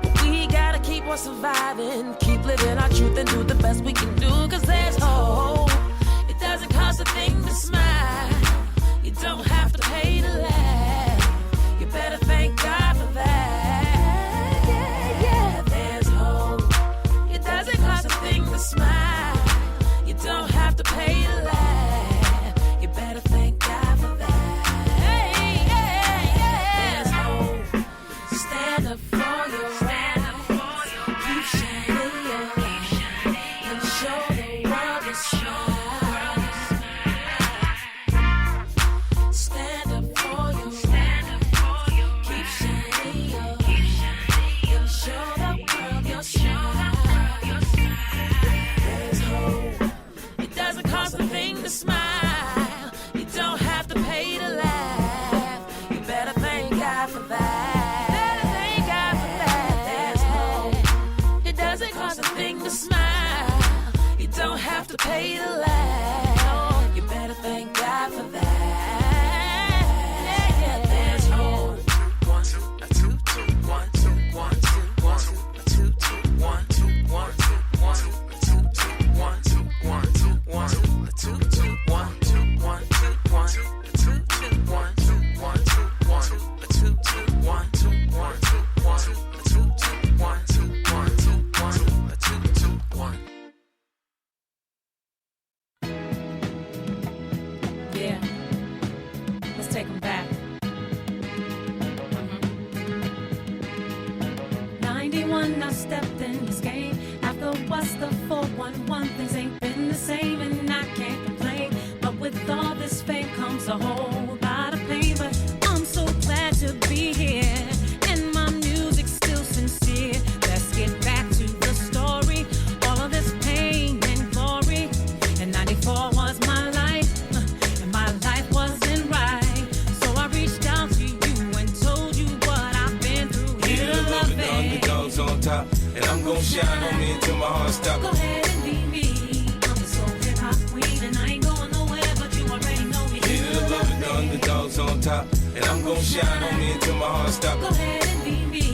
But we gotta keep on surviving. Keep living our truth and do the best we can do. Cause there's hope. It doesn't cost a thing to smile. You don't have to pay to laugh. You better thank God for that. Yeah, yeah, there's hope. It doesn't cost a thing to smile. You don't have to pay to laugh. You better thank God for that. Hey, hey, hey, there's hope. Stand up for your right. Keep shining your light and show the world your shine. Stand up for your right. Keep shining your light and show the world your shine. There's hope. It doesn't cost a thing to smile. You don't have to pay to laugh. You better thank God for that. Better thank God for that. There's hope. It doesn't cost a thing to smile. You don't have to pay to laugh. You better thank God for that. Yeah, yeah, there's hope. 1, 2, 2, 1, 2, 1, 2, 1, 2, 2, 1, 2, 1, 2, 1, 2, 1, 2, 1, 2, 1, 2, 2, 1, 2, 1, 2, 1, 2, 1, 2, 1, 2, 1, 2, 1, 2, 1, 2, 1, 2, 1, 2, 1, 2, 1. Yeah, let's take them back. 91, I stepped in this game. After what's the 411, things ain't been the same, and I can't complain. But with all this fame comes a whole lot of pain. But I'm so glad to be here, and my music's still sincere. Let's get back to the story. All of this pain and glory. And 94 was my life, and my life wasn't right. So I reached out to you and told you what I've been through. Here to love it, underdogs on top, and I'm gonna shine on me until my heart stops. Go ahead and be me. I'm the soul hip hop queen, and I ain't going nowhere, but you already know me. Here to love it, the underdogs on top, and I'm gonna shine on me until my heart stops. Go ahead and be me.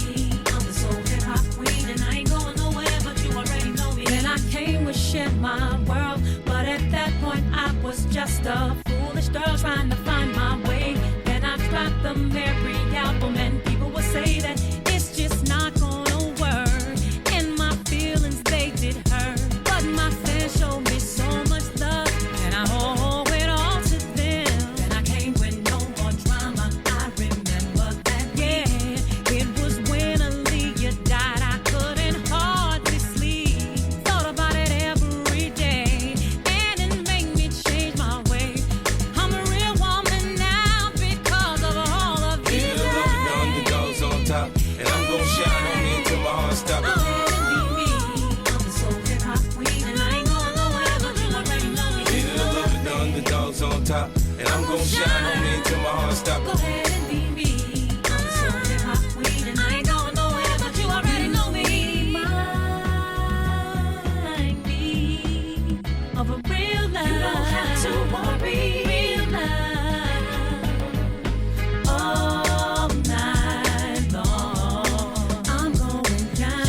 I'm the soul hip hop queen, and I ain't going nowhere, but you already know me. Then I came with share my world, but at that point I was just a foolish girl trying to find my way. Then I dropped the Mary album, and people would say that it's just not gonna work, and my feelings they did hurt. But my fans showed me so much love, and I owe it all to them. Then I came with no more drama. I remember that, yeah. It was when Aaliyah died. I couldn't top, and I'm gon' shine on me until my heart stop. Go ahead and be me. I'm so hip-hop queen, and I ain't going nowhere, but you already know me. Remind me of a real love. You don't have to worry. Real love. All night long. I'm going down.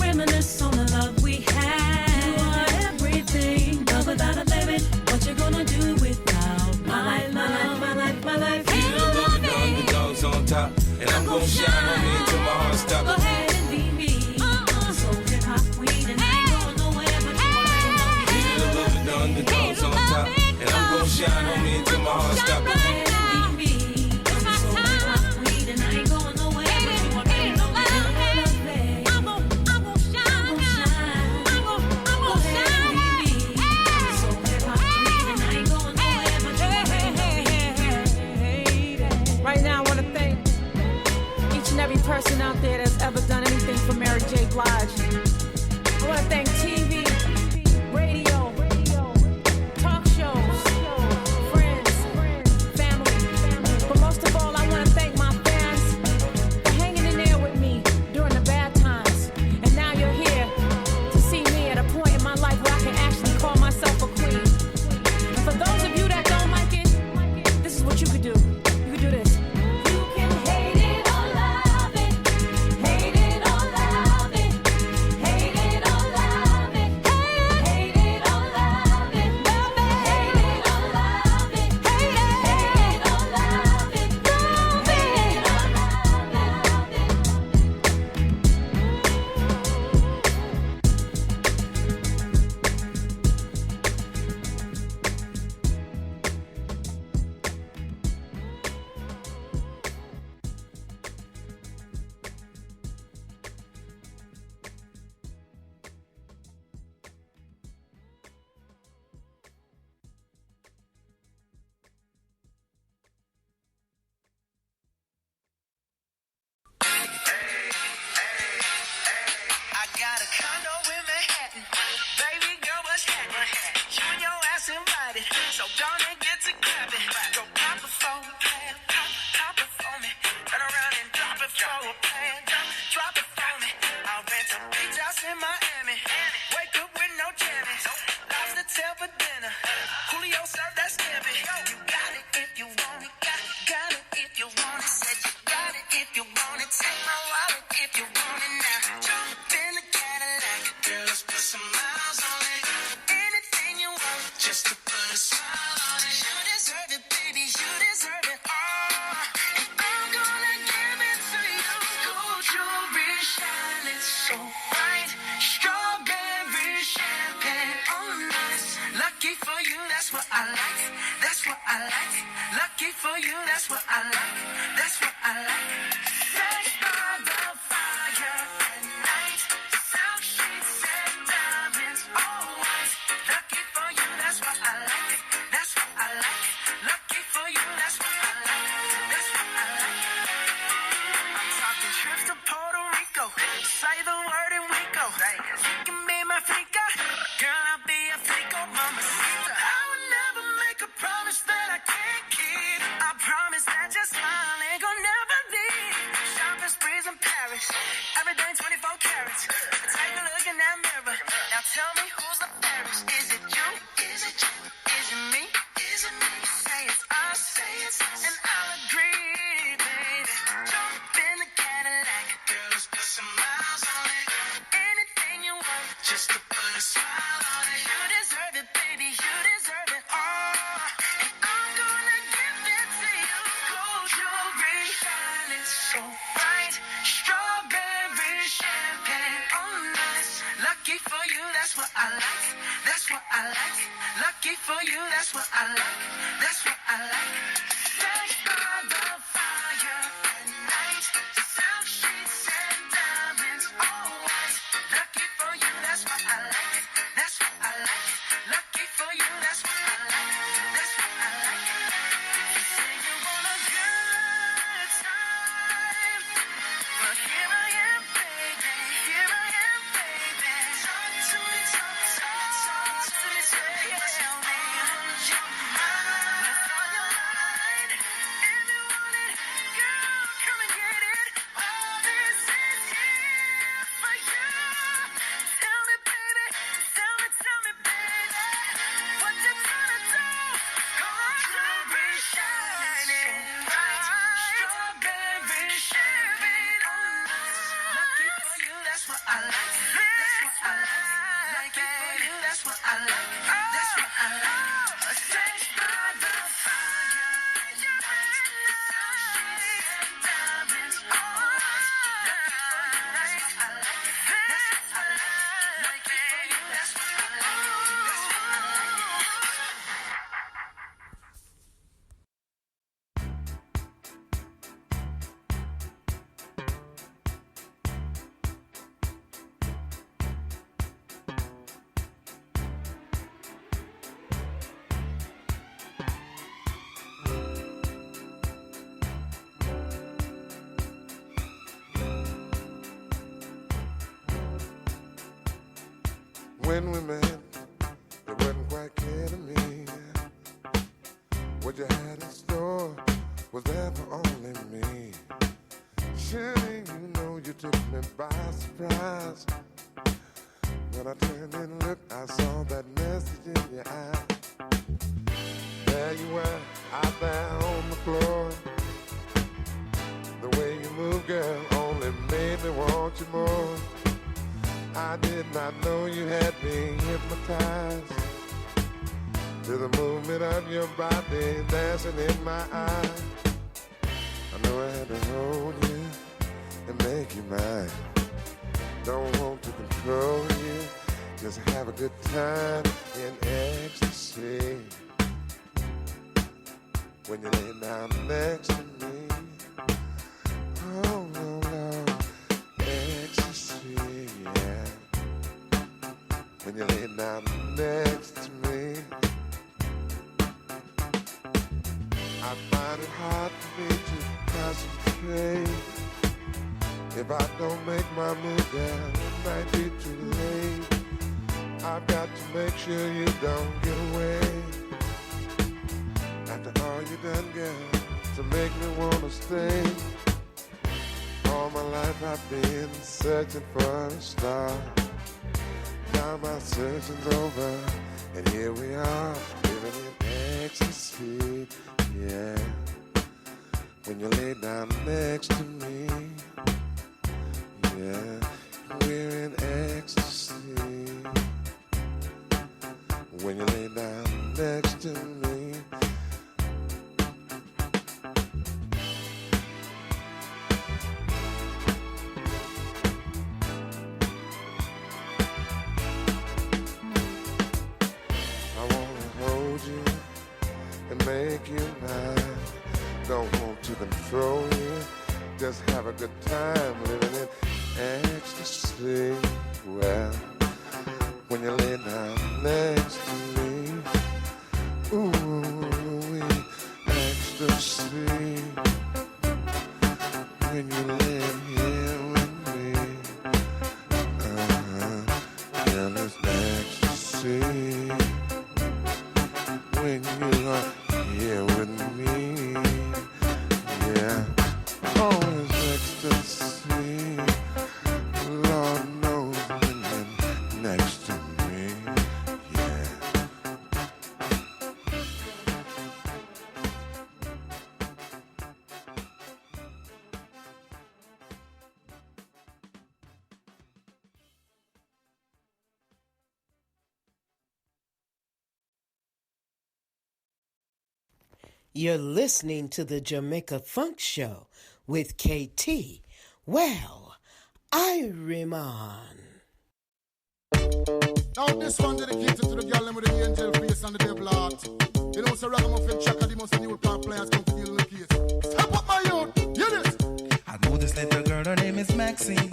Reminisce on the love we had. You are everything. Love without a limit. What you gonna do without my life, my life, my life? You the love the underdogs on top, and I'm gon' shine on me until my heart stop. Go ahead and be me. I'm so hip-hop queen, and I ain't going nowhere, but you already know me. You the love the underdogs on top, and I'm gon' shine on me until my heart stop. Go ahead and be me. I'm so hip-hop queen, and I ain't going nowhere, but you already know me. I'm gon' shine. Go ahead and be me. I'm so hip-hop queen, and I ain't going nowhere, but you already know me. Right now, I want to thank each and every person out there that's ever done anything for Mary J. Blige. I want to thank TV, radio, talk shows, friends, family. But most of all, I want to thank my fans for hanging in there with me during the bad times. And now you're here to see me at a point in my life where I can actually call myself a queen. And for those of you that don't like it, this is what you could do. You could do this. You can hate it or love it. Hate it or love it. Hate it or love it. Hate it or love it. Love it. Hate it or love it. Hate it or love it. Love it I got a condo in Manhattan. Baby girl, what's happening? You and your ass invited. So gonna get to grabbing. Go pop it for a plan. Pop it for me. Turn around and drop it for a plan. Drop it for me. I'll rent a beach house in Miami. Wake up with no jammies. Lobster tail for dinner. Julio served that scampi. You got it if you want it. Got it if you want it. Said you got it if you want it. Take my wallet if you want it now. Jump in the Cadillac. Girl, let's put some miles on it. Anything you want, just to put a smile on it. You deserve it, baby. You deserve it all. And I'm gonna give it to you. Gold jewelry shining so bright. Strawberry champagne on us. Lucky for you, that's what I like. That's what I like. Lucky for you, that's what I like. That's what I like. Sex by the fire at night. Silk sheets and diamonds, all white. Lucky for you, that's what I like. That's what I like. Lucky for you, that's what I like. That's what I like. I'm talking trips to Puerto Rico. Say the word and we go. You can be my freaka. Girl, I'll be a freako, mama. I would never make a promise that I can't keep. I promise that your smile ain't gonna never leave. Shopping sprees in Paris. Everything 24 carats. Take a look in that mirror. Now tell me who's the fairest. Is it you? Is it you? Is it me? Is it me? Say it's us. Say it's us. And I'll agree, baby. Jump in the Cadillac. Girl, let's put some miles on it. Anything you want, just to put a smile on it. You deserve it, baby. You deserve it all. And I'm gonna give it to you. Gold jewelry shining so bright. Strawberry champagne on us. Lucky for you, that's what I like. That's what I like. Lucky for you, that's what I like. That's what I like. Sex by the fire at night. Silk sheets and diamonds, all white. Lucky for you, that's what I like. That's what I like. Lucky for you, that's what I like. That's what I like. You say you want a good time, but here I am, baby. Here I am, baby. Talk to me, talk to When we met, it wasn't quite clear to me what you had in store was there for only me. Surely you know you took me by surprise. When I turned and looked, I saw that message in your eye. There you were, out there on the floor. The way you move, girl, only made me want you more. I did not know you had me hypnotized to the movement of your body dancing in my eyes. I know I had to hold you and make you mine. Don't want to control you, just have a good time in ecstasy. When you lay down next to me, oh Lord, ecstasy, yeah. When you lay down next to me, I find it hard for me to concentrate. If I don't make my move, girl, it might be too late. I've got to make sure you don't get away. After all you done, girl, to make me wanna stay. All my life I've been searching for a star. Now my searching's over, and here we are, living in ecstasy, yeah. When you lay down next to me, yeah, we're in ecstasy. When you lay down next to me, make you mine. Don't want to control you, just have a good time living in ecstasy. Well, when you lay down next to me, ooh, ecstasy. When you lay here with me, girl, it's ecstasy. When you are here with me, yeah, always ecstasy. Lord knows when you're next to me, yeah. You're listening to the Jamaica Funk Show with KT. Well, IRIE MON. Now this one dedicated to the girl with the angel face and the devil heart. You know, so Ragamuffin Chaka, the most new part players come to deal in the case. Step up my youth, hear this. I know this little girl, her name is Maxine.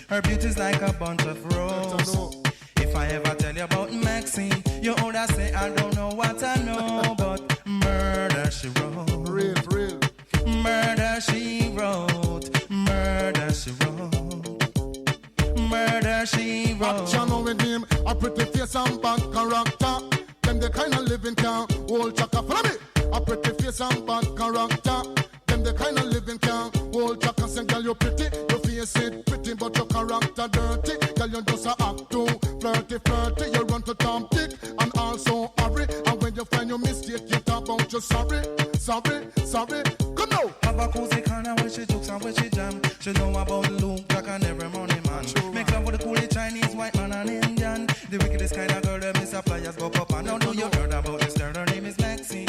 Her beauty's like a bunch of roses. If I ever tell you about Maxine, you older say I don't know what I know, but murder she wrote. Real, real. Murder she wrote. Murder she wrote. Murder she wrote. Action with him, a pretty face and bad character. Them the kind of living can hold Chaka. Follow me. A pretty face and bad character. Them the kind of living can hold Chaka. Say, girl, you pretty, your face it pretty, but your character dirty. Girl, you just a act too flirty, flirty. You run to Tom Dick and also hurry. And when you find your mistake, you talk about your sorry, sorry, sorry. Come now. Have a cozy corner where she jokes and where she jam. She know about Luke, Jack and every money man. Make love with the coolie Chinese white man and Indian. The wickedest kind of girl that Miss Flyers go up and now do you heard about this girl? Her name is Maxine.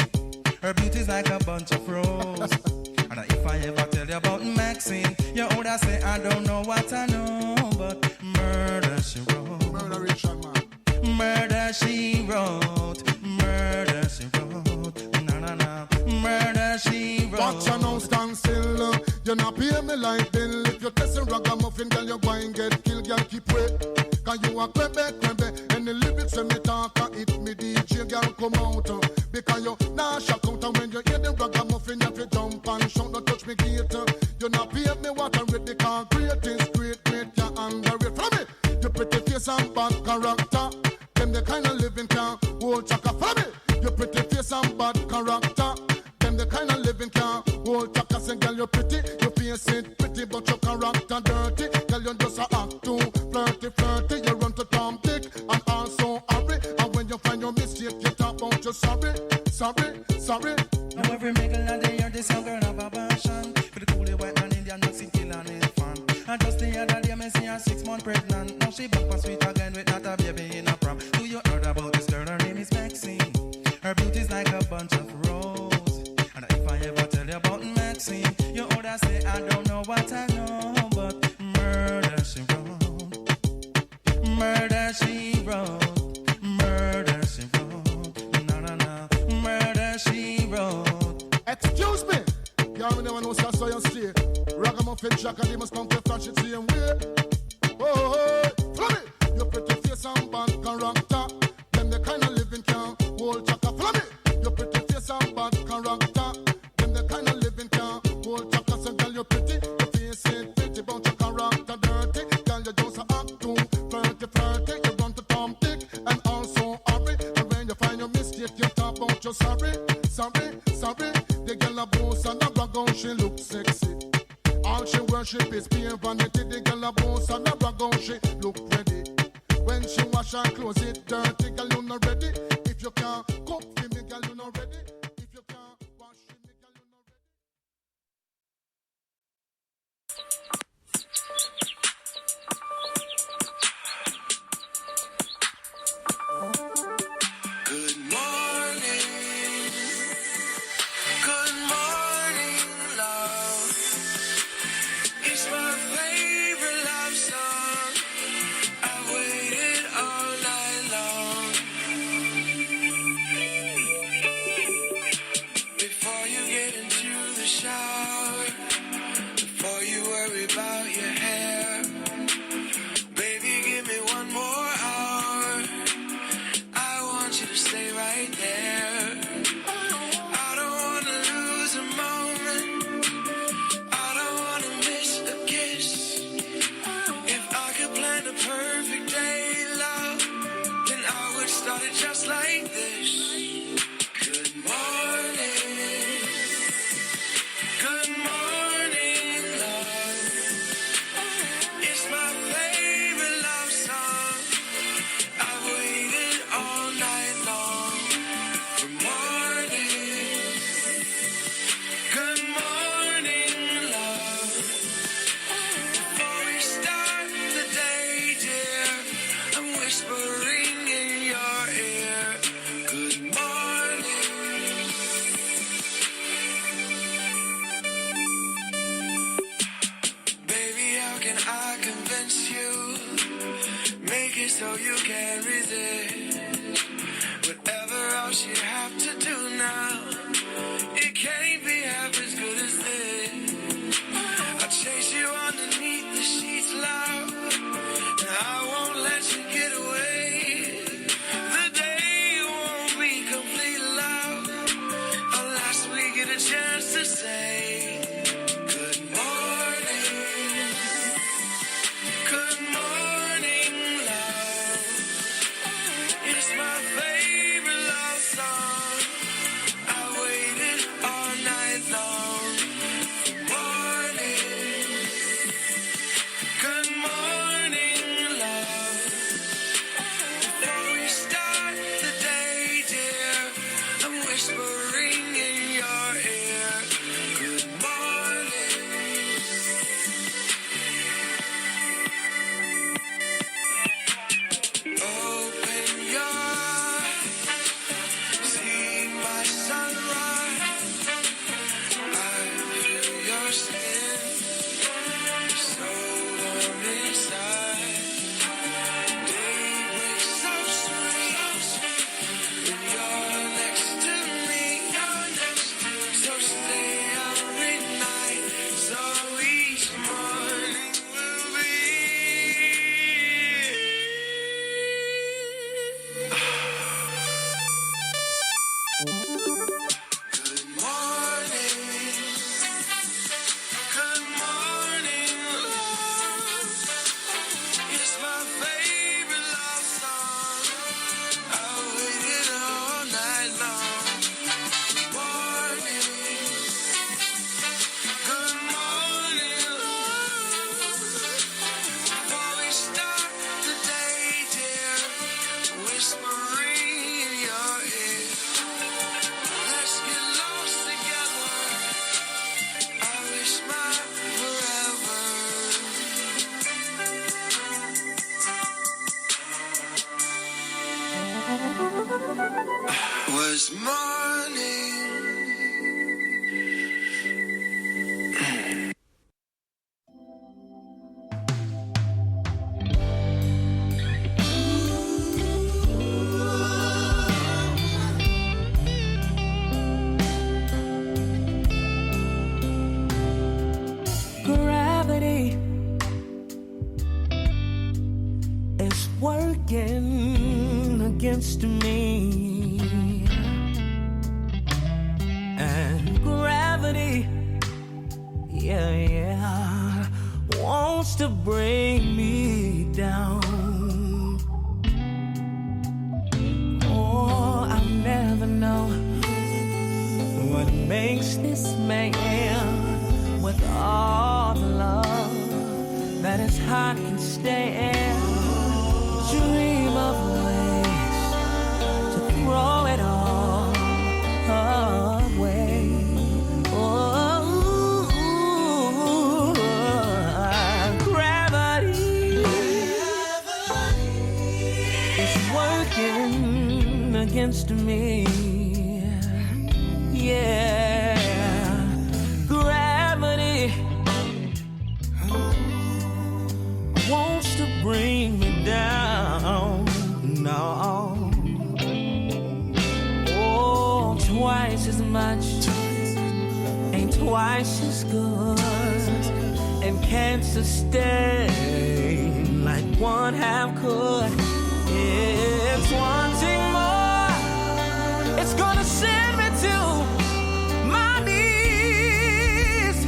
Her beauty's like a bunch of roses. And if I ever tell you about Maxine, you would say I don't know what I know, but murder she wrote. Murder Richard, man. Murder she wrote. Murder she wrote. Na na na. Murder she wrote. Watch you now stand still. You not pay me like bill. If you're testing ragamuffin, girl, you go and get killed. Girl, keep wait. Cause you a crebe. And the lyrics when me talk, hit me DJ, girl, come out. Because you nah shock out. And when you hear the ragamuffin, you have to jump and shout. Don't touch me gate. You not pay me what I read. Because great is great, you underrate. Follow me. You pretty face and bad character. Them the kind of living can hold chaka. Follow me. You pretty face and bad character. Them the kind of living can hold chaka. Say girl you pretty, you face it pretty, but your character dirty. Girl you just a act too flirty. You run to Tom Dick and also hurry. And when you find your mistake, you talk about your sorry. Now every mingle of the year, this young girl have a passion for the coolie white man Indian, Mexican kill and his fan. And just the other day, me see her 6 months pregnant. Now she back for sweet again with not a baby in a prom. Do you heard about this girl? Her name is Maxine. Her beauty's like a bunch of roses. And if I ever tell you about Maxine, you would say I don't know what I know, but murder she wrote. Murder she wrote. Murder she wrote. Na na na. Murder she wrote. Excuse me. Y'all never know so you stay. Ragamuffin Jack and they must come to flash it same way. Oh, follow me. You pretty face and bad character. Them the kind of living can hold chaka. Follow me. You pretty face and bad character. Them the kind of living can hold chaka. So girl you pretty, you face it pretty, but your character dirty. Girl you just a act too flirty. You run to Tom Dick and also hurry. And when you find your mistake, you talk about your sorry. The girl a boss and a brag on she look sexy. All she worship is pure vanity. The girl a boss and a brag on she look ready. When she wash her clothes it dirty, girl you not ready. If you can't cook for me, girl you not ready. If you can't wash for me, girl you not ready. Good morning. Good morning, love. It's my favorite love song. I waited all night long. Before you get into the shower, before you worry about your hair, baby, give me one more hour. I want you to stay right there. I don't want to lose a moment. I don't want to miss a kiss. If I could plan a perfect day, love, then I would start it just like this. Good morning. Good morning, love. It's my favorite love song. I waited all night long for morning. Good morning, love. Before we start the day, dear, I'm whispering in your ear. Good morning. Baby, how can I convince you? Make it so you can't resist. Whatever else you have to do now, it can't be half as good as this. I'll chase you underneath the sheets loud, and I won't let you get away. The day won't be complete loud unless we get a chance to say good morning. Good morning, love. It's my favorite love song. I waited all night long for morning. Good morning, love. Before we start the day, dear, I'm whispering in your ear. Good this morning. Gravity is working against me, and gravity, yeah, wants to bring me down. Oh, I'll never know what makes this man with all the love that his heart can stand. Dream of ways to throw it all away. Oh, gravity is working against me. Yeah. Wants to bring me down, no. Oh, twice as much ain't twice as good, and can't sustain like one half could. It's wanting more. It's gonna send me to my knees.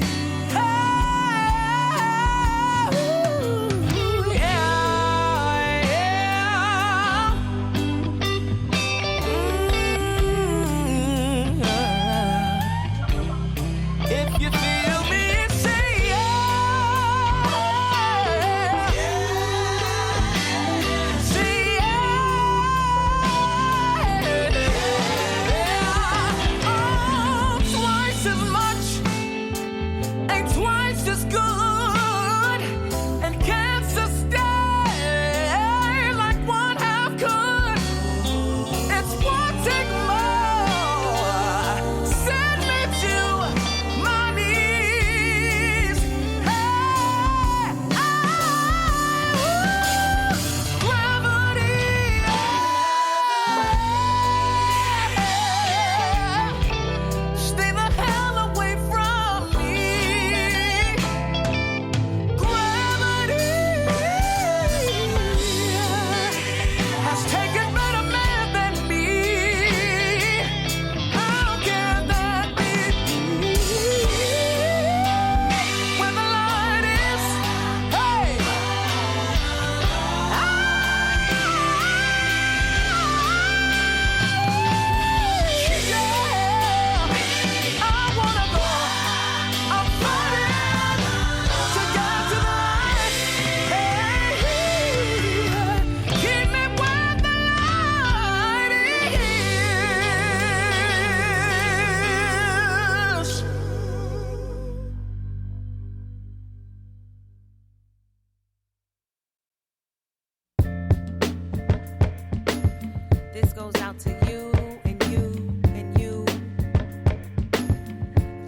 This goes out to you and you and you.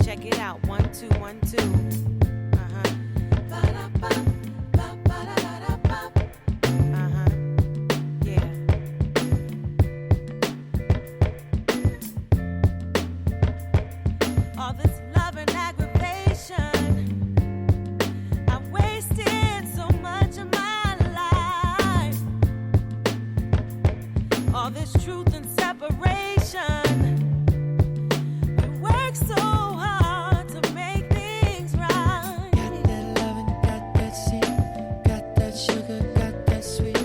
Check it out. 1, 2, 1, 2. Yeah. All this love and aggravation, I wasted so much of my life. All this truth and separation, we work so hard to make things right. Got that loving, got that scene, got that sugar, got that sweet,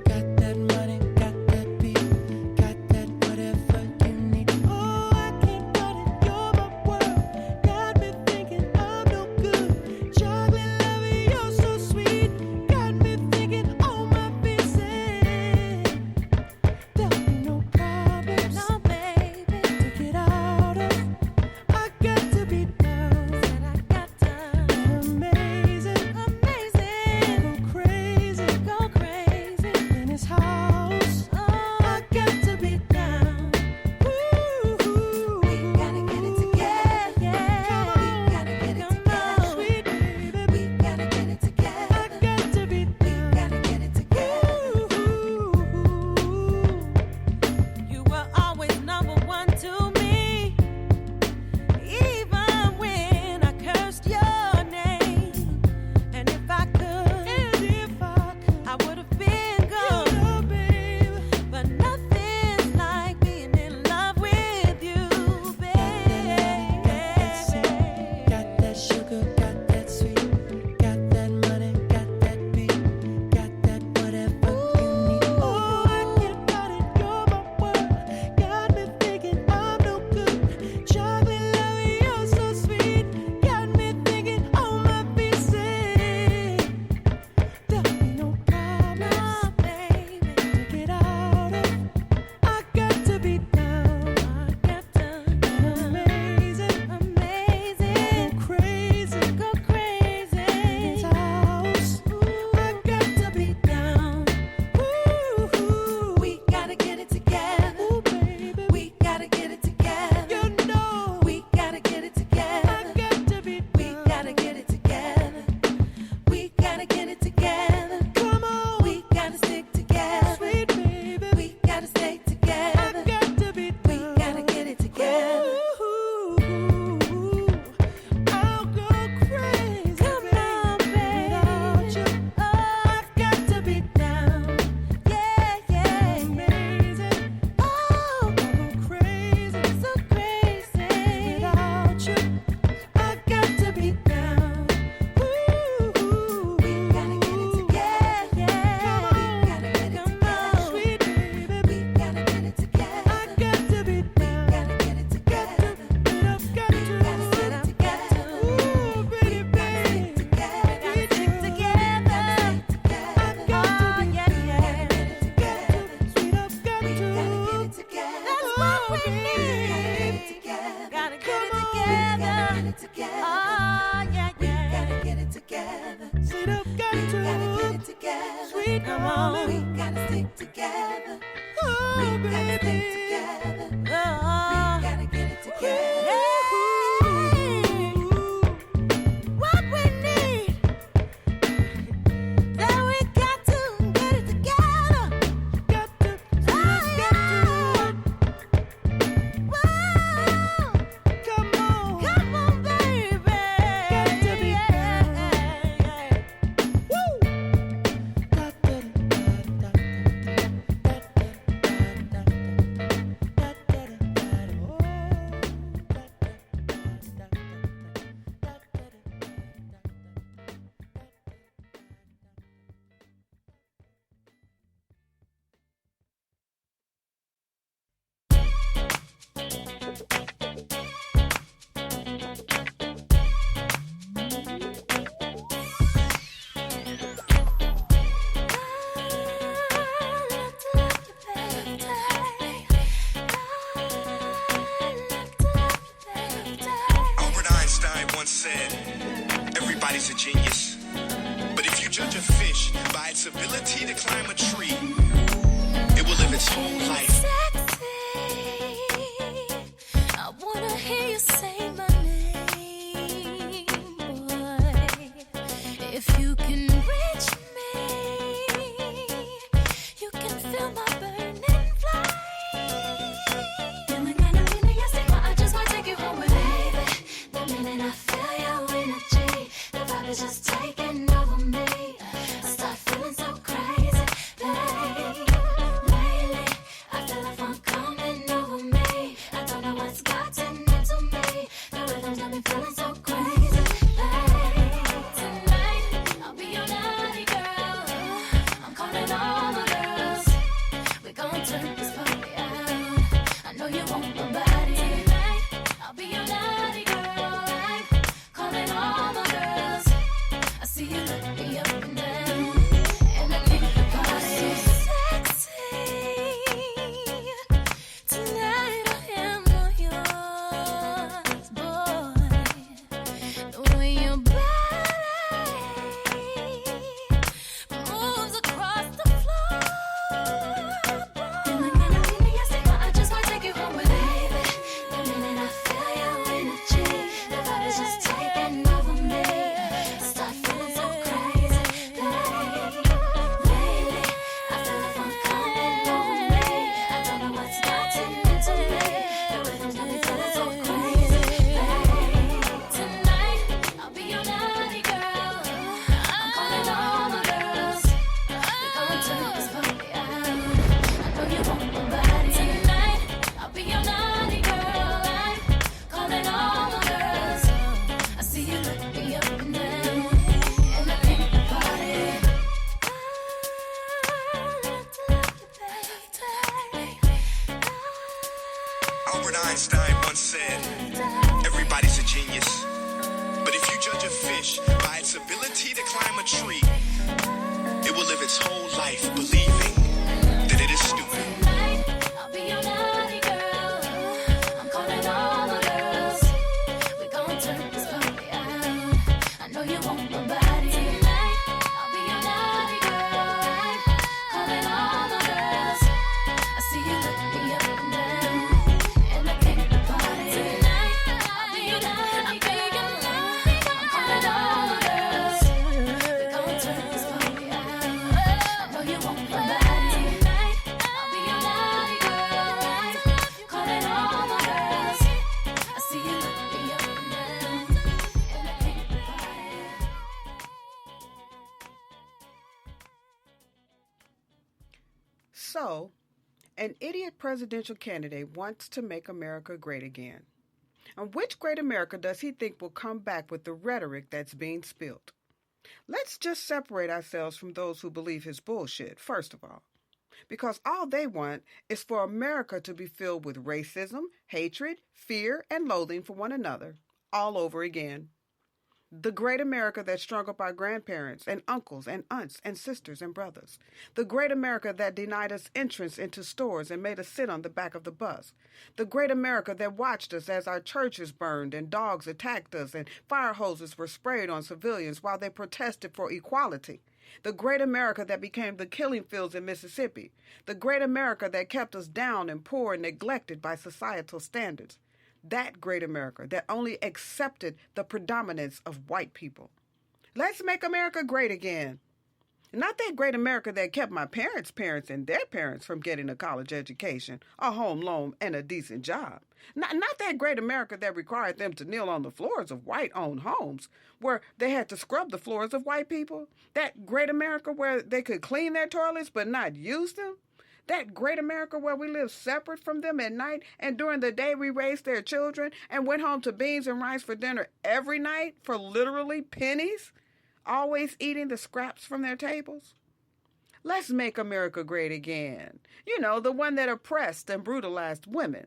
got that money, got that beat, got that whatever you need. Oh, I can't cut it, you're my world. Got me thinking I'm no good. Chocolate loving, you're so sweet. Got me thinking all my pieces. There'll be no problems, No, baby. to get out of. I got to be down. Said I got time. Amazing, Amazing. go crazy Go crazy. in his house. Oh, I got to be down. Ooh, come on. We gotta stick together. Oh, We gotta baby. stick together. Oh. We gotta get it together. Hey. What we need, that we got to get it together. Got to, Whoa. Come on, baby. Got to be Albert Einstein once said, everybody's a genius. But if you judge a fish by its ability to climb a tree, it will live its whole life. I wanna hear you say my name, boy. If you can reach me, you can feel my burning flame. Feeling kinda mean, yes, I just wanna take you home with me, baby. The minute I feel your energy, the vibe is just taking over me. I start feeling so crazy, babe. Lately, I feel the funk coming over me. I don't know what's gotten into me. The rhythm's got me feeling so crazy, babe. Tonight, I'll be your naughty girl. I'm calling all my girls. We gon' turn this party out. I know you want my body. Tonight, I'll be your naughty girl. I'm calling all my girls. I see you look me up and down, and I think the party sexy. Tonight I am all yours, boy. The way your body moves across the floor. Feeling kinda mean, yes, I just wanna take you home with me, baby. The minute I feel your energy, the vibe is just taking over me. I start feeling so crazy, babe. Lately, I feel the funk coming over me. I don't know what's gotten into me. The rhythm's got me feeling so crazy, babe. Tonight, I'll be your naughty girl. I'm calling all my girls. We gon' turn this party out. I know you want my body. Tonight, I'll be your naughty girl. I'm calling all my girls. I see you look me up and down, and I think the party. Albert Einstein once said, everybody's a genius. But if you judge a fish by its ability to climb a tree, it will live its whole life believing that it is stupid. I'll be your naughty girl. I'm calling all my girls. We gon' turn this party out. I know you want my body. Tonight, I'll be your naughty girl. I'm calling all my girls. I see you look me up and down, and I think the party. Tonight, I'll be your naughty girl. I'm calling all my girls. We gon' turn this party out. I know you want my body. Tonight, I'll be your naughty girl. I'm calling all my girls. I see you look me up and down, and I think the party. So, an idiot presidential candidate wants to make America great again. And which great America does he think will come back with the rhetoric that's being spilled? Let's just separate ourselves from those who believe his bullshit, first of all. Because all they want is for America to be filled with racism, hatred, fear, and loathing for one another, all over again. The great America that strung up our grandparents and uncles and aunts and sisters and brothers. The great America that denied us entrance into stores and made us sit on the back of the bus. The great America that watched us as our churches burned and dogs attacked us and fire hoses were sprayed on civilians while they protested for equality. The great America that became the killing fields in Mississippi. The great America that kept us down and poor and neglected by societal standards. That great America that only accepted the predominance of white people. Let's make America great again. Not that great America that kept my parents' parents and their parents from getting a college education, a home loan, and a decent job. Not that great America that required them to kneel on the floors of white-owned homes where they had to scrub the floors of white people. That great America where they could clean their toilets but not use them. That great America where we lived separate from them at night and during the day we raised their children and went home to beans and rice for dinner every night for literally pennies, always eating the scraps from their tables. Let's make America great again. You know, the one that oppressed and brutalized women.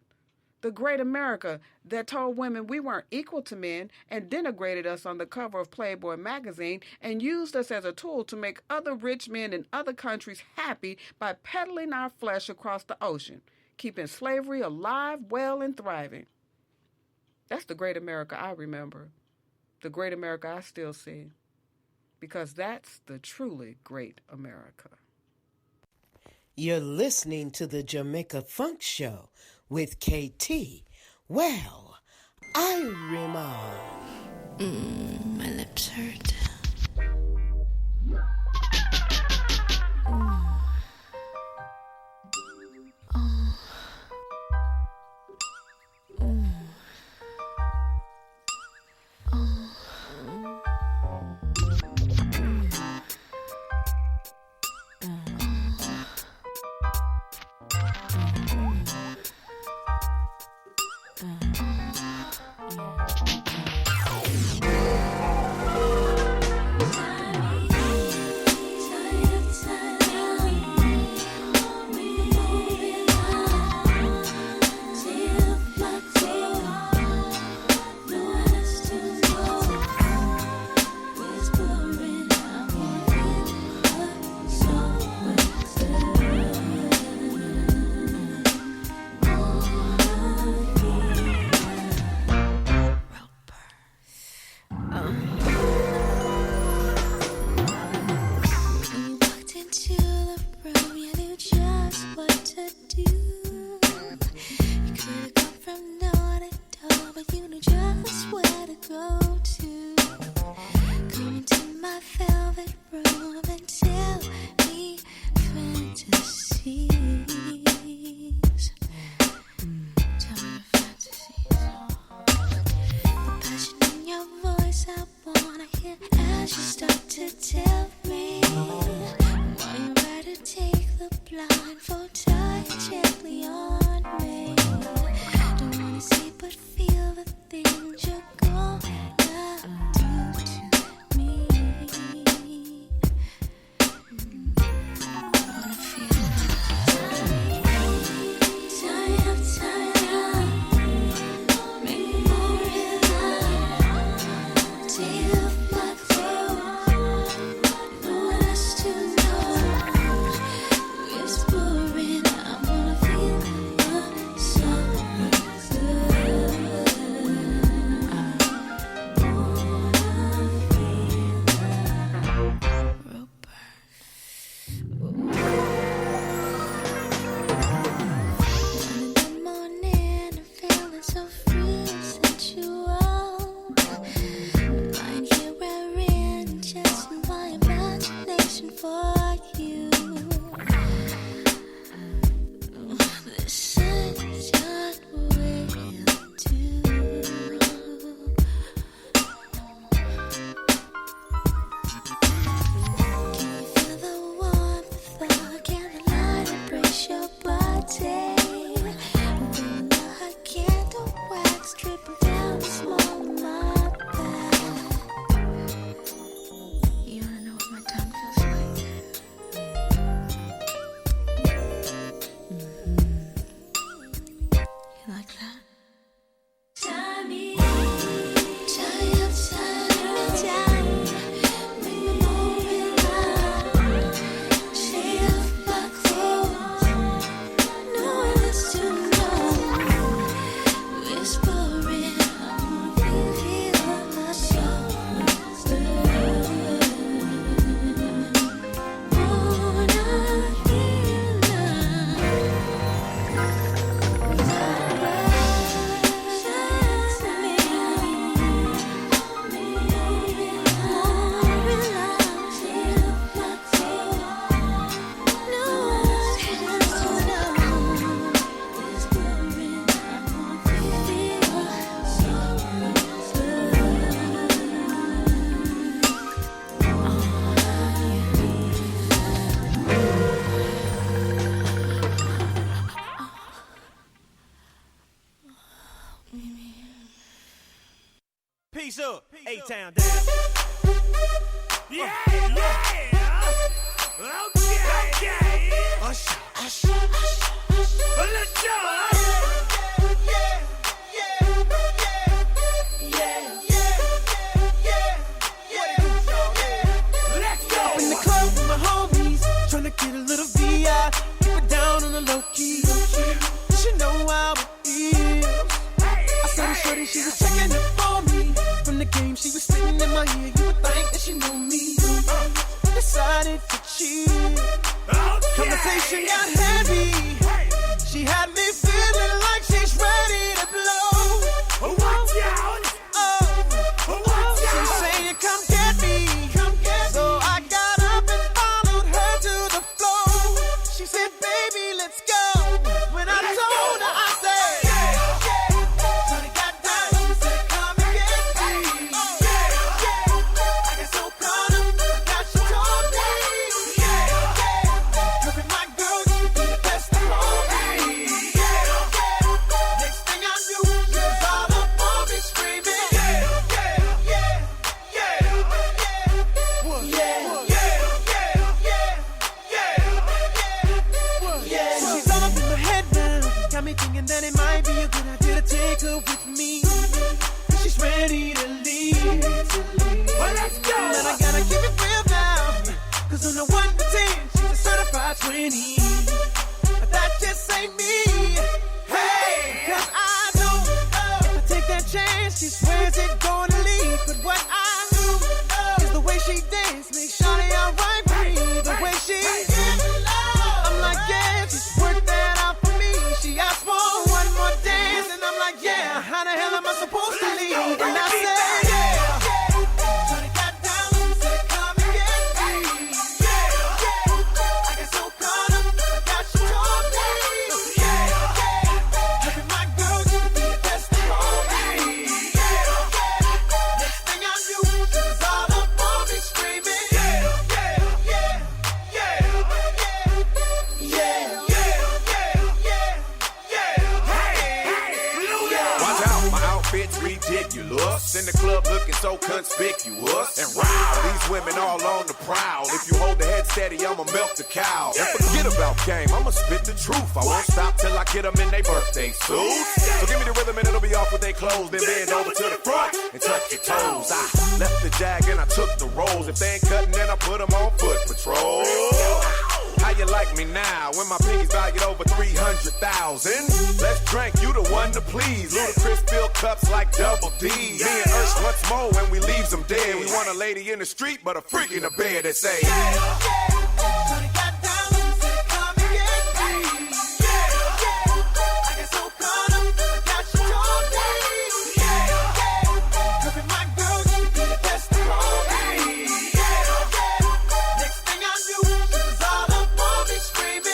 The great America that told women we weren't equal to men and denigrated us on the cover of Playboy magazine and used us as a tool to make other rich men in other countries happy by peddling our flesh across the ocean, keeping slavery alive, well, and thriving. That's the great America I remember. The great America I still see. Because that's the truly great America. You're listening to the Jamaica Funk Show with KT. Well, IRIE MON. My lips hurt. Peace up. A-Town down. Yeah. Okay. Usher. Let's go. In the club with my homies, tryna get a little VI, keep it down on the low key. You should know how it is. I saw the shorty, she was checking up on me. From the game, she was spitting in my ear. You would think that she knew me. Decided to cheat. Conversation got heavy. She had me feeling like she's ready to blow. Watch out! She's saying, come get me. So I got up and followed her to the floor. She said, baby, let's go. When I told her, I said, Shorty got down, she said, come and get me. I got so caught up, that she told me. You be my girl, you be the best of all me. Next thing I knew, she was all up on me screaming. She's all up in my head now. Got me thinking that it might be a good idea to take her with me. She's ready to leave. Well, let's go. And I gotta keep it real now. Cause on the 1 to 10, she's a certified 20. But that just ain't me. Hey, cause I know if I take that chance, she swears it's gonna lead. But what I do is the way she dance makes Shawty alright with me. The way she I'm like, yeah, just work that out for me. She asked for one more dance, and I'm like, yeah, how the hell am I supposed to leave? And I said, yeah. Shawty got down, she said, come and get me. I got so caught up, I got you told me. You be my girl, you be the best of all me. Next thing I knew, she was all up on me screaming. Watch out, my outfit's ridiculous. In the club looking so conspicuous. And wow, these women all on the prowl. If you hold the head steady, I'ma milk the cow. And forget about game, I'ma spit the truth. I won't stop till I get them in their birthday suits. So give me the rhythm and it'll be off with their clothes. Then bend over to the front and touch your toes. I left the jag and I took the rolls. If they ain't cutting, then I put them on foot patrol. How you like me now when my pinky's valued over 300,000? Let's drink, you the one to please. Ludacris fill cups like Double D. Me and Ursh once more when we leaves them dead. We want a lady in the street, but a freak in the bed that say, Shawty got down, she said, come and get me. I got so caught up, I got you told me. You be my girl, you be the best of all me. Next thing I knew, she was all up on me screaming.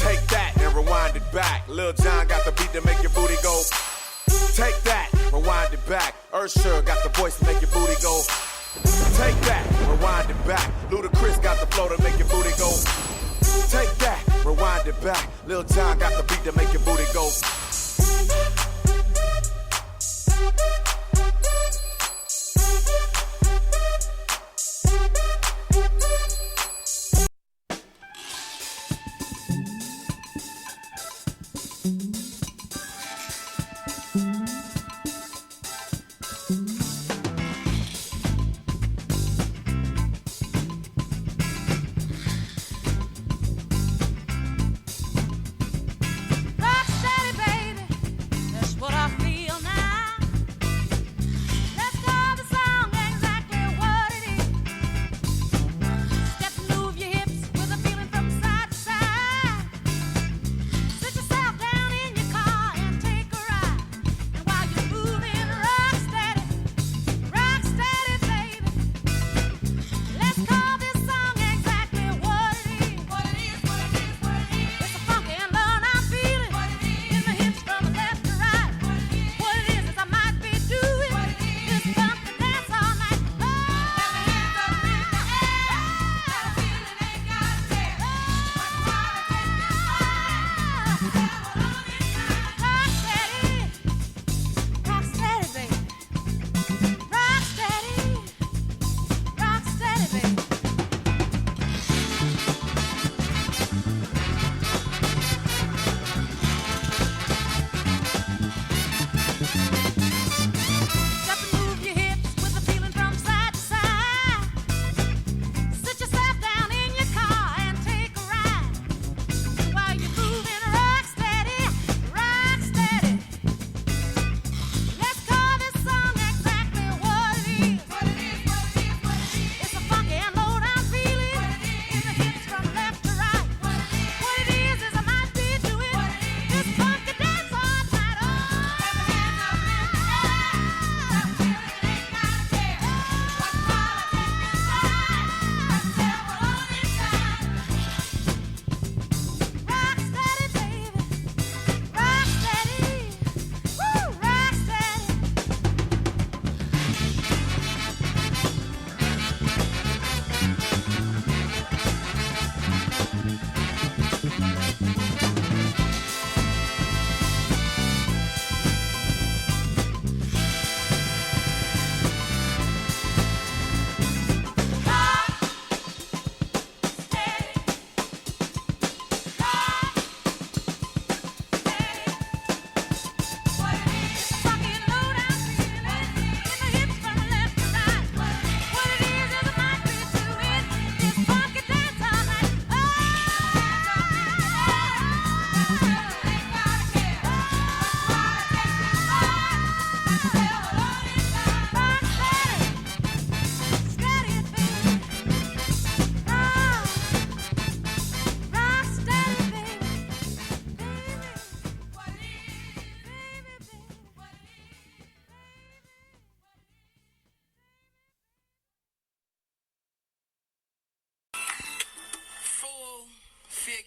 take that and rewind it back. Lil Jon got the beat to make your booty go. Take that, rewind it back. Ursher got the voice to make your booty go. Take that, rewind it back. Ludacris got the flow to make your booty go. Take that, rewind it back. Lil Jon got the beat to make your booty go. Rock steady, baby.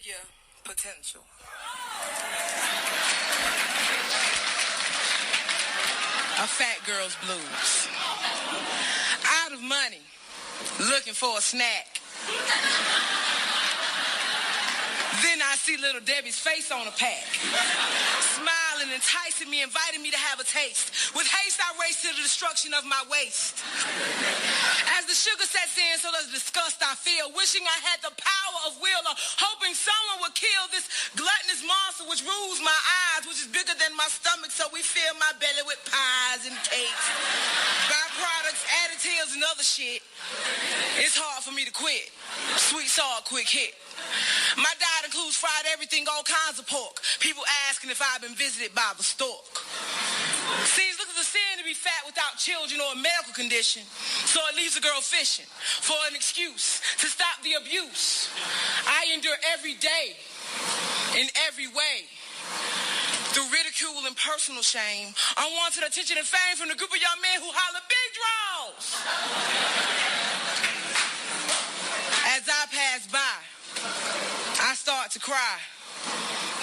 Six-figure potential. A fat girl's blues. Out of money, looking for a snack. Then I see little Debbie's face on a pack. Smiling, enticing me, inviting me to have a taste. With haste, I race to the destruction of my waist. As the sugar sets in, so does disgust I feel. Wishing I had the power of will, or hoping someone would kill this gluttonous monster which rules my eyes, which is bigger than my stomach, so we fill my belly with pies and cakes, byproducts, additives, and other shit. It's hard for me to quit. Sweet salt, quick hit. My diet includes fried everything, all kinds of pork. People asking if I've been visited by the stork. Seems look as a sin to be fat without children or a medical condition. So it leaves a girl fishing for an excuse to stop the abuse I endure every day, in every way. Through ridicule and personal shame, unwanted attention and fame from the group of young men who holler big draws. As I pass by, I start to cry.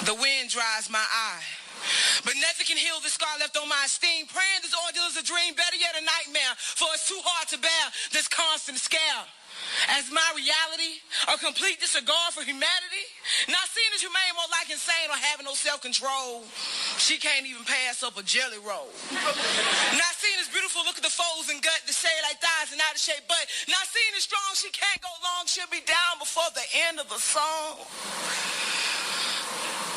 The wind dries my eye. But nothing can heal the scar left on my esteem. Praying this ordeal is a dream, better yet a nightmare. For it's too hard to bear this constant scare. As my reality, a complete disregard for humanity. Not seen as humane, more like insane or having no self-control. She can't even pass up a jelly roll. Not seen as beautiful, look at the folds and gut, the shade like thighs and out of shape. But not seen as strong, she can't go long. She'll be down before the end of the song.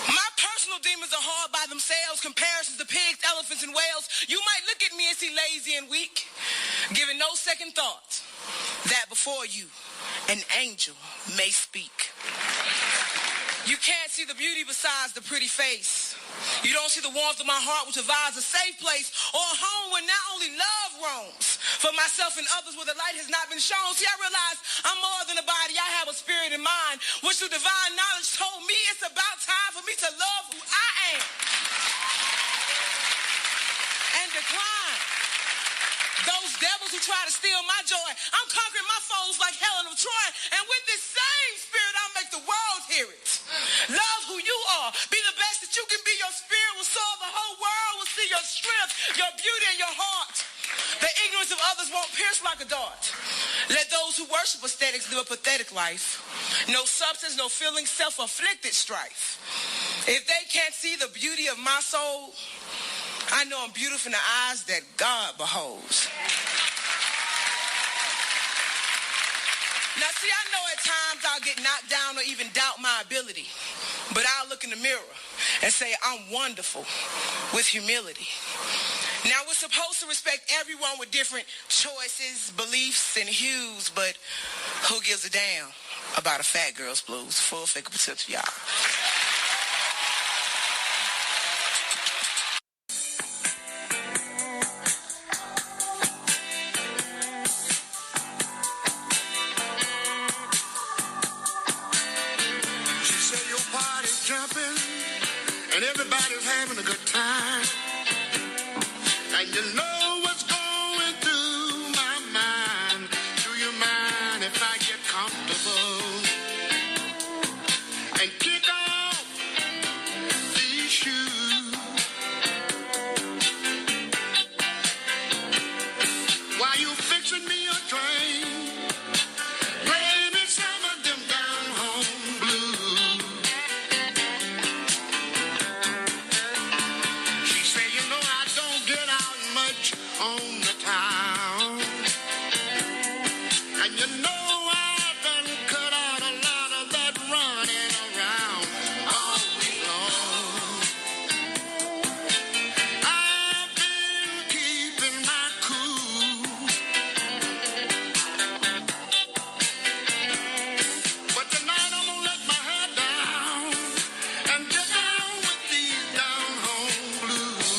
My personal demons are hard by themselves. Comparisons to pigs, elephants, and whales. You might look at me and see lazy and weak, giving no second thought that before you, an angel may speak. You can't see the beauty besides the pretty face. You don't see the warmth of my heart, which provides a safe place or a home where not only love roams for myself and others where the light has not been shown. See, I realize I'm more than a body. I have a spirit and mind, which through divine knowledge told me it's about time for me to love who I am and decline those devils who try to steal my joy. I'm conquering my foes like Helen of Troy. And with this same spirit, I'll make the world hear it. Love who you are. Be the best that you can be. Your spirit will soar. The whole world will see your strength, your beauty, and your heart. The ignorance of others won't pierce like a dart. Let those who worship aesthetics live a pathetic life. No substance, no feeling, self-afflicted strife. If they can't see the beauty of my soul, I know I'm beautiful in the eyes that God beholds. Now, see, I know at times I'll get knocked down or even doubt my ability. But I'll look in the mirror and say, I'm wonderful with humility. Now, we're supposed to respect everyone with different choices, beliefs, and hues, but who gives a damn about a fat girl's blues? Full figure potential, y'all. And everybody's having a good time. And you know what's going through my mind. Do you mind if I get comfortable and kick off these shoes? While you fixing me a train, play me some of them down home blues. On the town, and you know I've done cut out a lot of that running around all week long. I've been keeping my cool, but tonight I'm gonna let my head down and get down with these down home blues.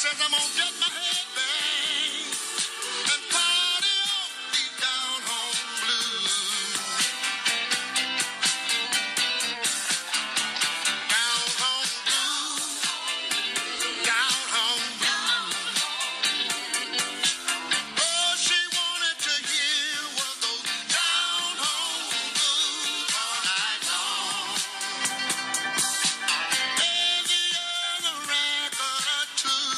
says I'm gonna get my head banged and party off these down home blues. Down home blues, down home blues. All she wanted to hear was those down home blues all night long. Every other record or two.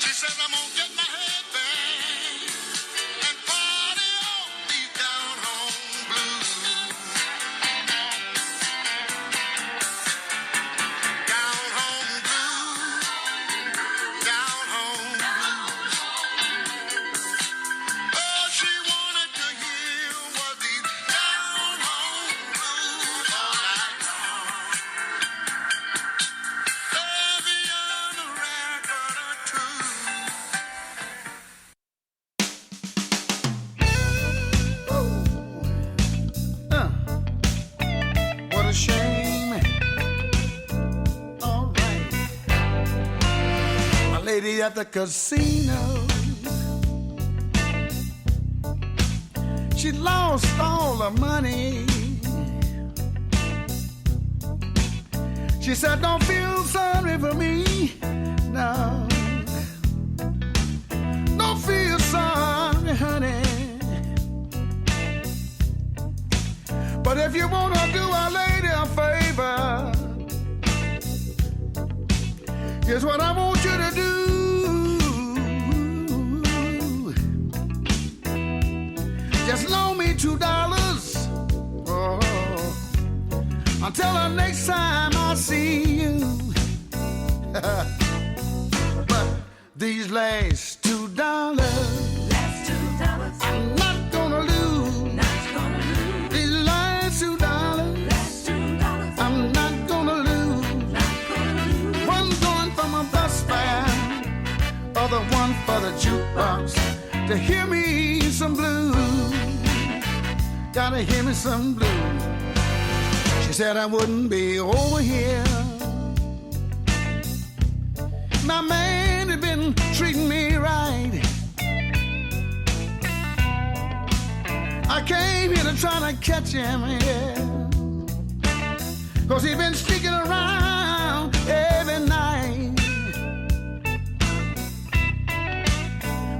She says I'm gonna get my head banged and party off these down home blues. Down home blues, down home blues. All she wanted to hear was these down home blues all night long. Every other record or two. What a shame. All right. A lady at the casino. She lost all her money. She said, don't feel sorry for me. No. Don't feel sorry, honey. But if you want to do a lady a favor, here's what I want you to do. Just loan me $2. Oh, until the next time I see you. But these last $2, I'm not gonna lose. These last $2, I'm not gonna lose. One going for my bus fare, other one for the jukebox to hear me some blues. Gotta hear me some blues. She said I wouldn't be over here. My man had been treating me right. I came here to try to catch him, yeah. 'Cause he been sneaking around every night.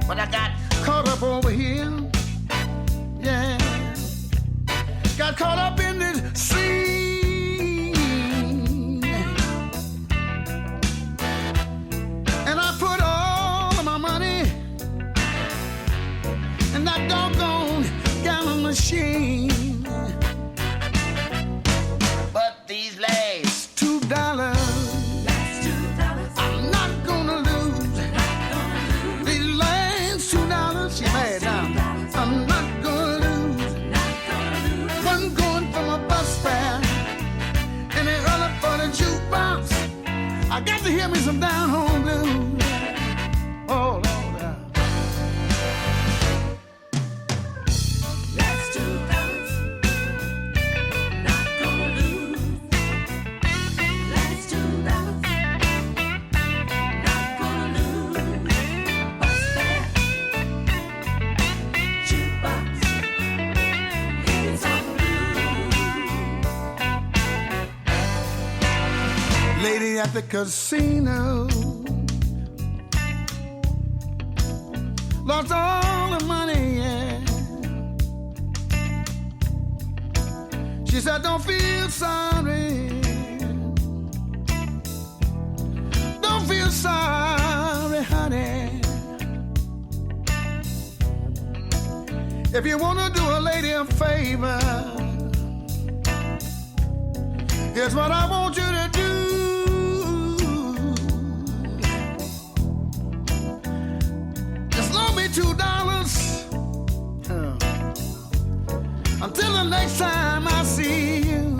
But I got caught up over here, yeah. Got caught up in this scene. And I put all of my money in that doggone gallon machine. But these last $2, I'm not gonna lose. These last $2, she mad now. I'm not gonna lose. One going for my bus fare, and the other for the jukebox. I got to hear me some down home blues. Oh Lord. Lady at the casino lost all the money, yeah. She said, don't feel sorry. Don't feel sorry, honey. If you want to do a lady a favor, here's what I want you to do. Just loan me $2 until the next time I see you.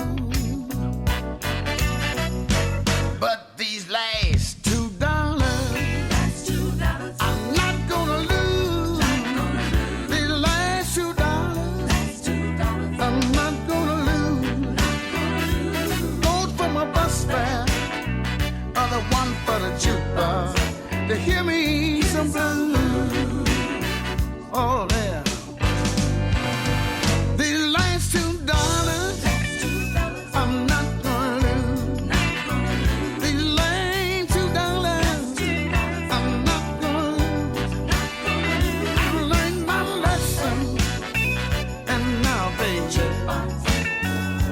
But these last $2, I'm not gonna lose. These last $2, I'm not gonna lose. Goes for my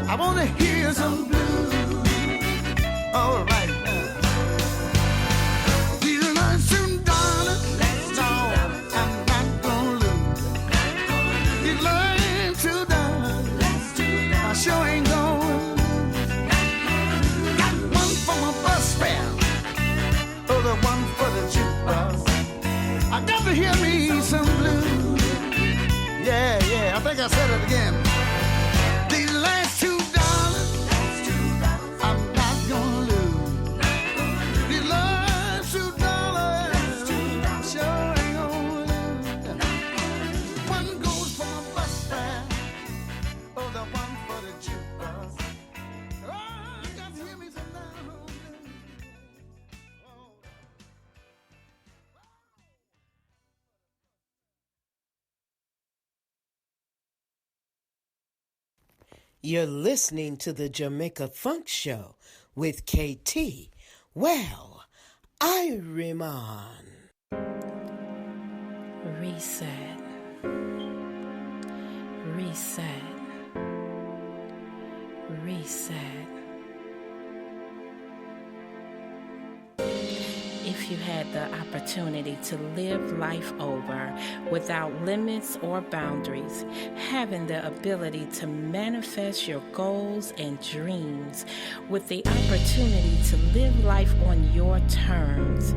I wanna hear some blues. All right now. These nights and darling, no, I'm not gonna lose. These nights and darling, I sure ain't going. Got one for my bus fare, other one for the jukebox. I got to hear me some blues. Yeah, I think I said it again. These last $2, I'm not gonna lose. These last $2, sure ain't gonna lose. One goes for my bus fare, other one for the jukebox. Oh, I got to hear me some blues. You're listening to the Jamaica Funk Show with KT. Well, IRIE MON. Reset. Reset. Reset. If you had the opportunity to live life over without limits or boundaries, having the ability to manifest your goals and dreams with the opportunity to live life on your terms,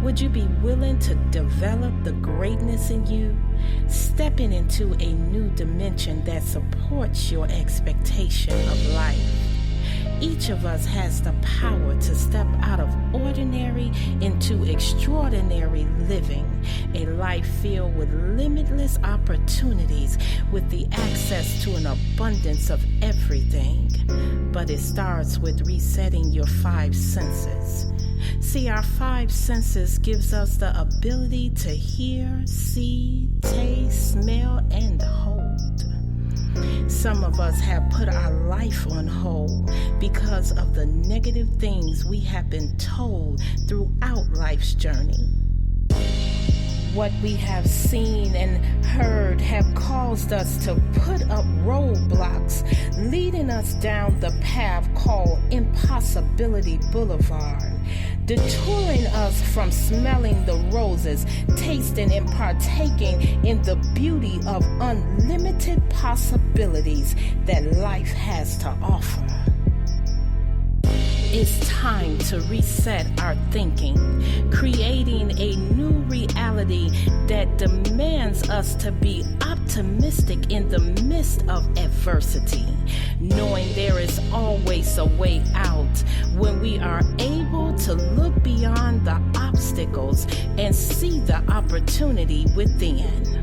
would you be willing to develop the greatness in you, stepping into a new dimension that supports your expectation of life? Each of us has the power to step out of ordinary into extraordinary living, a life filled with limitless opportunities with the access to an abundance of everything. But it starts with resetting your 5 senses. See, our 5 senses gives us the ability to hear, see, taste, smell, and hold. Some of us have put our life on hold because of the negative things we have been told throughout life's journey. What we have seen and heard have caused us to put up roadblocks, leading us down the path called Impossibility Boulevard, detouring us from smelling the roses, tasting and partaking in the beauty of unlimited possibilities that life has to offer. It's time to reset our thinking, creating a new reality that demands us to be optimistic in the midst of adversity, knowing there is always a way out when we are able to look beyond the obstacles and see the opportunity within.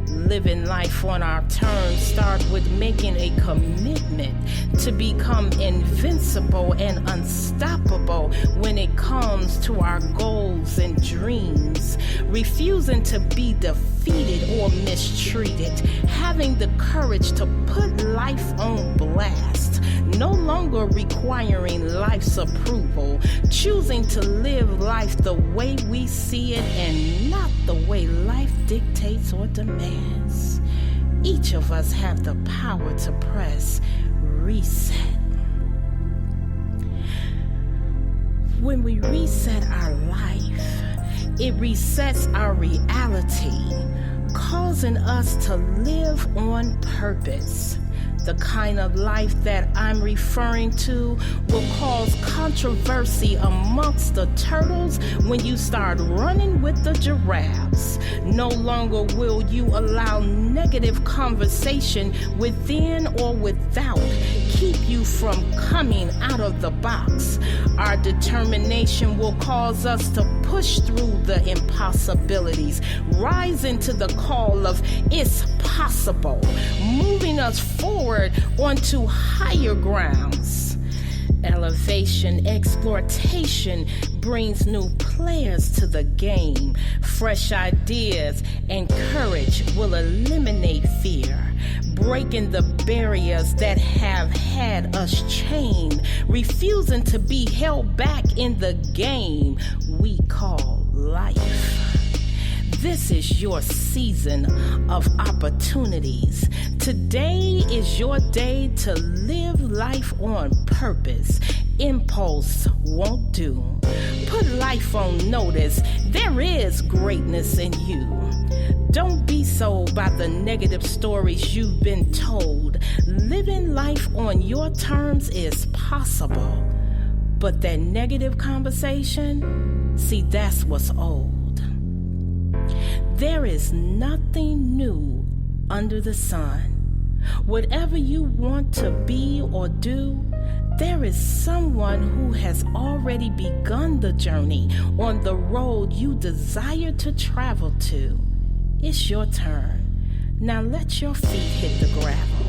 Living life on our terms start with making a commitment to become invincible and unstoppable when it comes to our goals and dreams, refusing to be defeated or mistreated, having the courage to put life on blast, no longer requiring life's approval, choosing to live life the way we see it and not the way life dictates or demands. Each of us have the power to press reset. When we reset our life, it resets our reality, causing us to live on purpose. The kind of life that I'm referring to will cause controversy amongst the turtles when you start running with the giraffes. No longer will you allow negative conversation within or without keep you from coming out of the box. Our determination will cause us to push through the impossibilities, rise into the call of it's possible, moving us forward onto higher grounds. Elevation, exploitation brings new players to the game. Fresh ideas and courage will eliminate fear, breaking the barriers that have had us chained, refusing to be held back in the game we call life. This is your season of opportunities. Today is your day to live life on purpose. Impulse won't do. Put life on notice. There is greatness in you. Don't be sold by the negative stories you've been told. Living life on your terms is possible. But that negative conversation, see, that's what's old. There is nothing new under the sun. Whatever you want to be or do, there is someone who has already begun the journey on the road you desire to travel to. It's your turn. Now let your feet hit the gravel.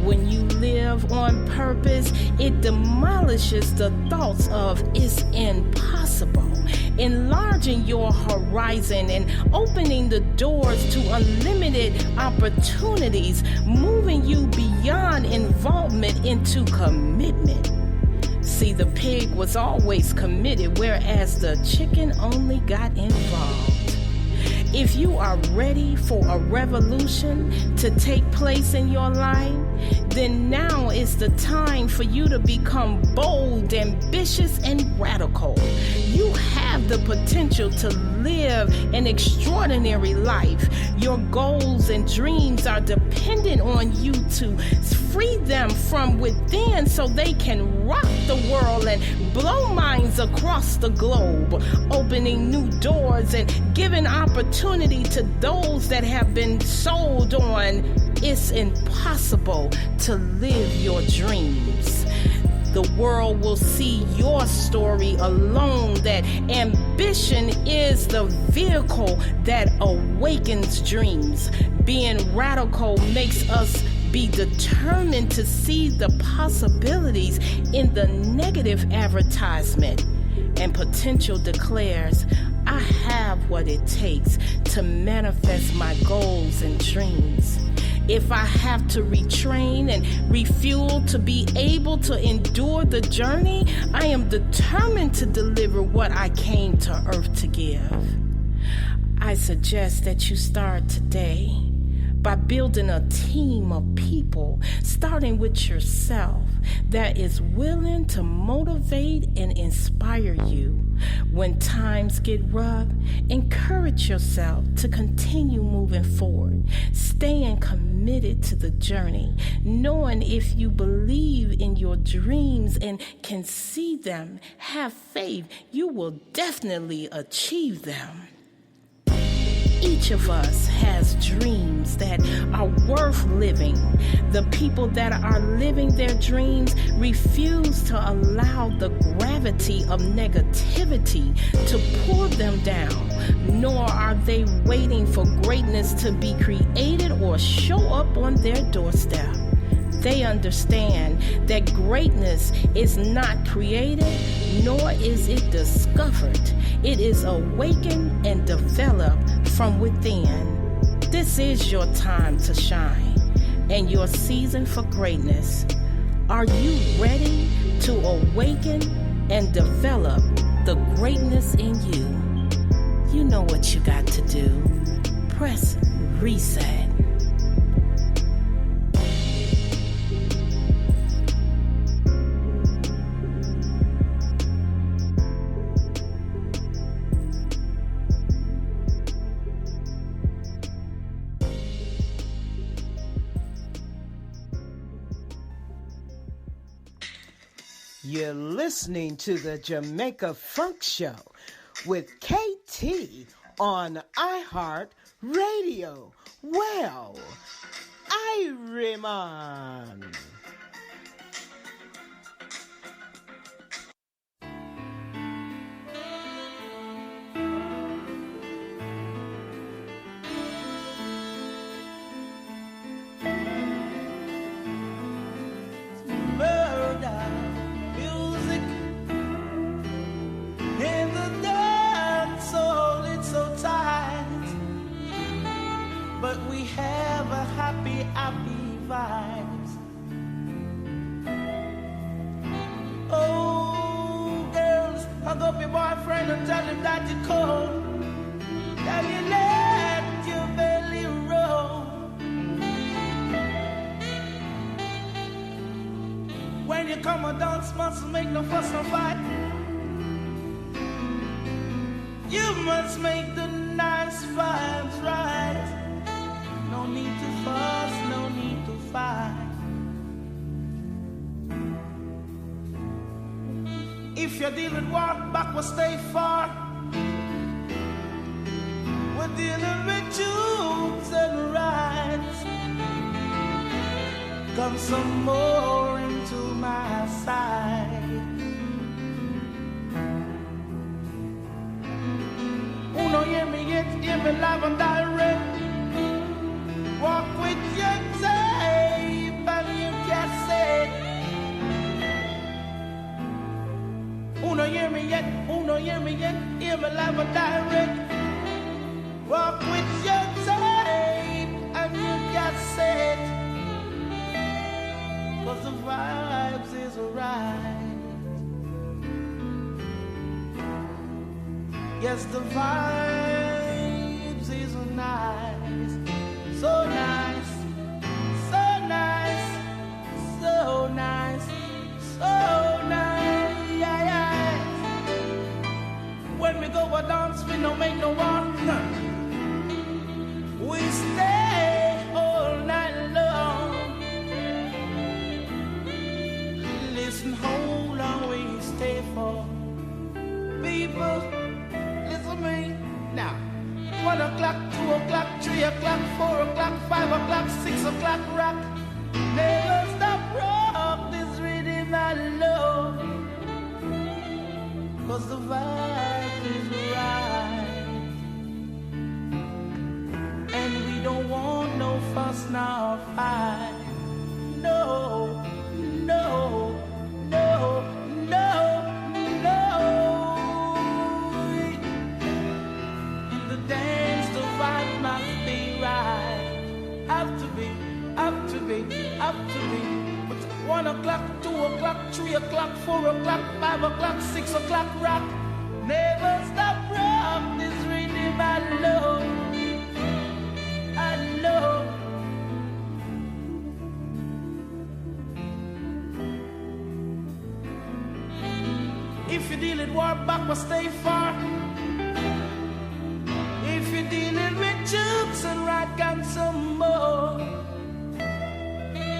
When you live on purpose, it demolishes the thoughts of it's impossible, enlarging your horizon and opening the doors to unlimited opportunities, moving you beyond involvement into commitment. See, the pig was always committed, whereas the chicken only got involved. If you are ready for a revolution to take place in your life, then now is the time for you to become bold, ambitious, and radical. You have the potential to live an extraordinary life. Your goals and dreams are dependent on you to free them from within so they can rock the world and blow minds across the globe, opening new doors and giving opportunity to those that have been sold on it's impossible to live your dreams. The world will see your story alone, that ambition is the vehicle that awakens dreams. Being radical makes us be determined to see the possibilities in the negative advertisement. And potential declares, I have what it takes to manifest my goals and dreams. If I have to retrain and refuel to be able to endure the journey, I am determined to deliver what I came to earth to give. I suggest that you start today by building a team of people, starting with yourself, that is willing to motivate and inspire you. When times get rough, encourage yourself to continue moving forward, staying committed to the journey, knowing if you believe in your dreams and can see them, have faith, you will definitely achieve them. Each of us has dreams that are worth living. The people that are living their dreams refuse to allow the gravity of negativity to pull them down, nor are they waiting for greatness to be created or show up on their doorstep. They understand that greatness is not created, nor is it discovered. It is awakened and developed from within. This is your time to shine and your season for greatness. Are you ready to awaken and develop the greatness in you? You know what you got to do. Press reset. You're listening to the Jamaica Funk Show with KT on iHeart Radio. Well, IRIE MON. But we have a happy vibes. Oh, girls, hug up your boyfriend and tell him that you're cold. Tell you love. When you come a dance, must make no fuss or fight. You must make the nice vibes right. No need to fuss, no need to fight. If you're dealing war, back will stay far. We're dealing with truths and rights. Come some more into my side. Who no hear me yet, hear me live and direct. Walk with your tape and your cassette. Who no hear me yet, who no hear me yet, hear me live and direct. Walk with your tape and your cassette. 'Cause the vibes is right. Yes, the vibes is nice. So nice, so nice, so nice, so nice, yeah, yeah. When we go a dance, we don't make no one. We stay all night long. Listen, how long we stay for? People, listen me now. 1 o'clock, 2 o'clock, 3 o'clock, 4 o'clock, 5 o'clock, 6 o'clock, rock. Never stop rock this rhythm I love. 'Cause the vibe is right. And we don't want no fuss nor fight. No, no, no, no, no. In the dance, the vibe must be right. Have to be, have to be, have to be. But 1 o'clock, 2 o'clock, 3 o'clock, 4 o'clock, 5 o'clock, 6 o'clock, rock. Never stop rock this rhythm I love. I love. If you're dealing war, back will stay far. If you're dealing with troops and right, come some more.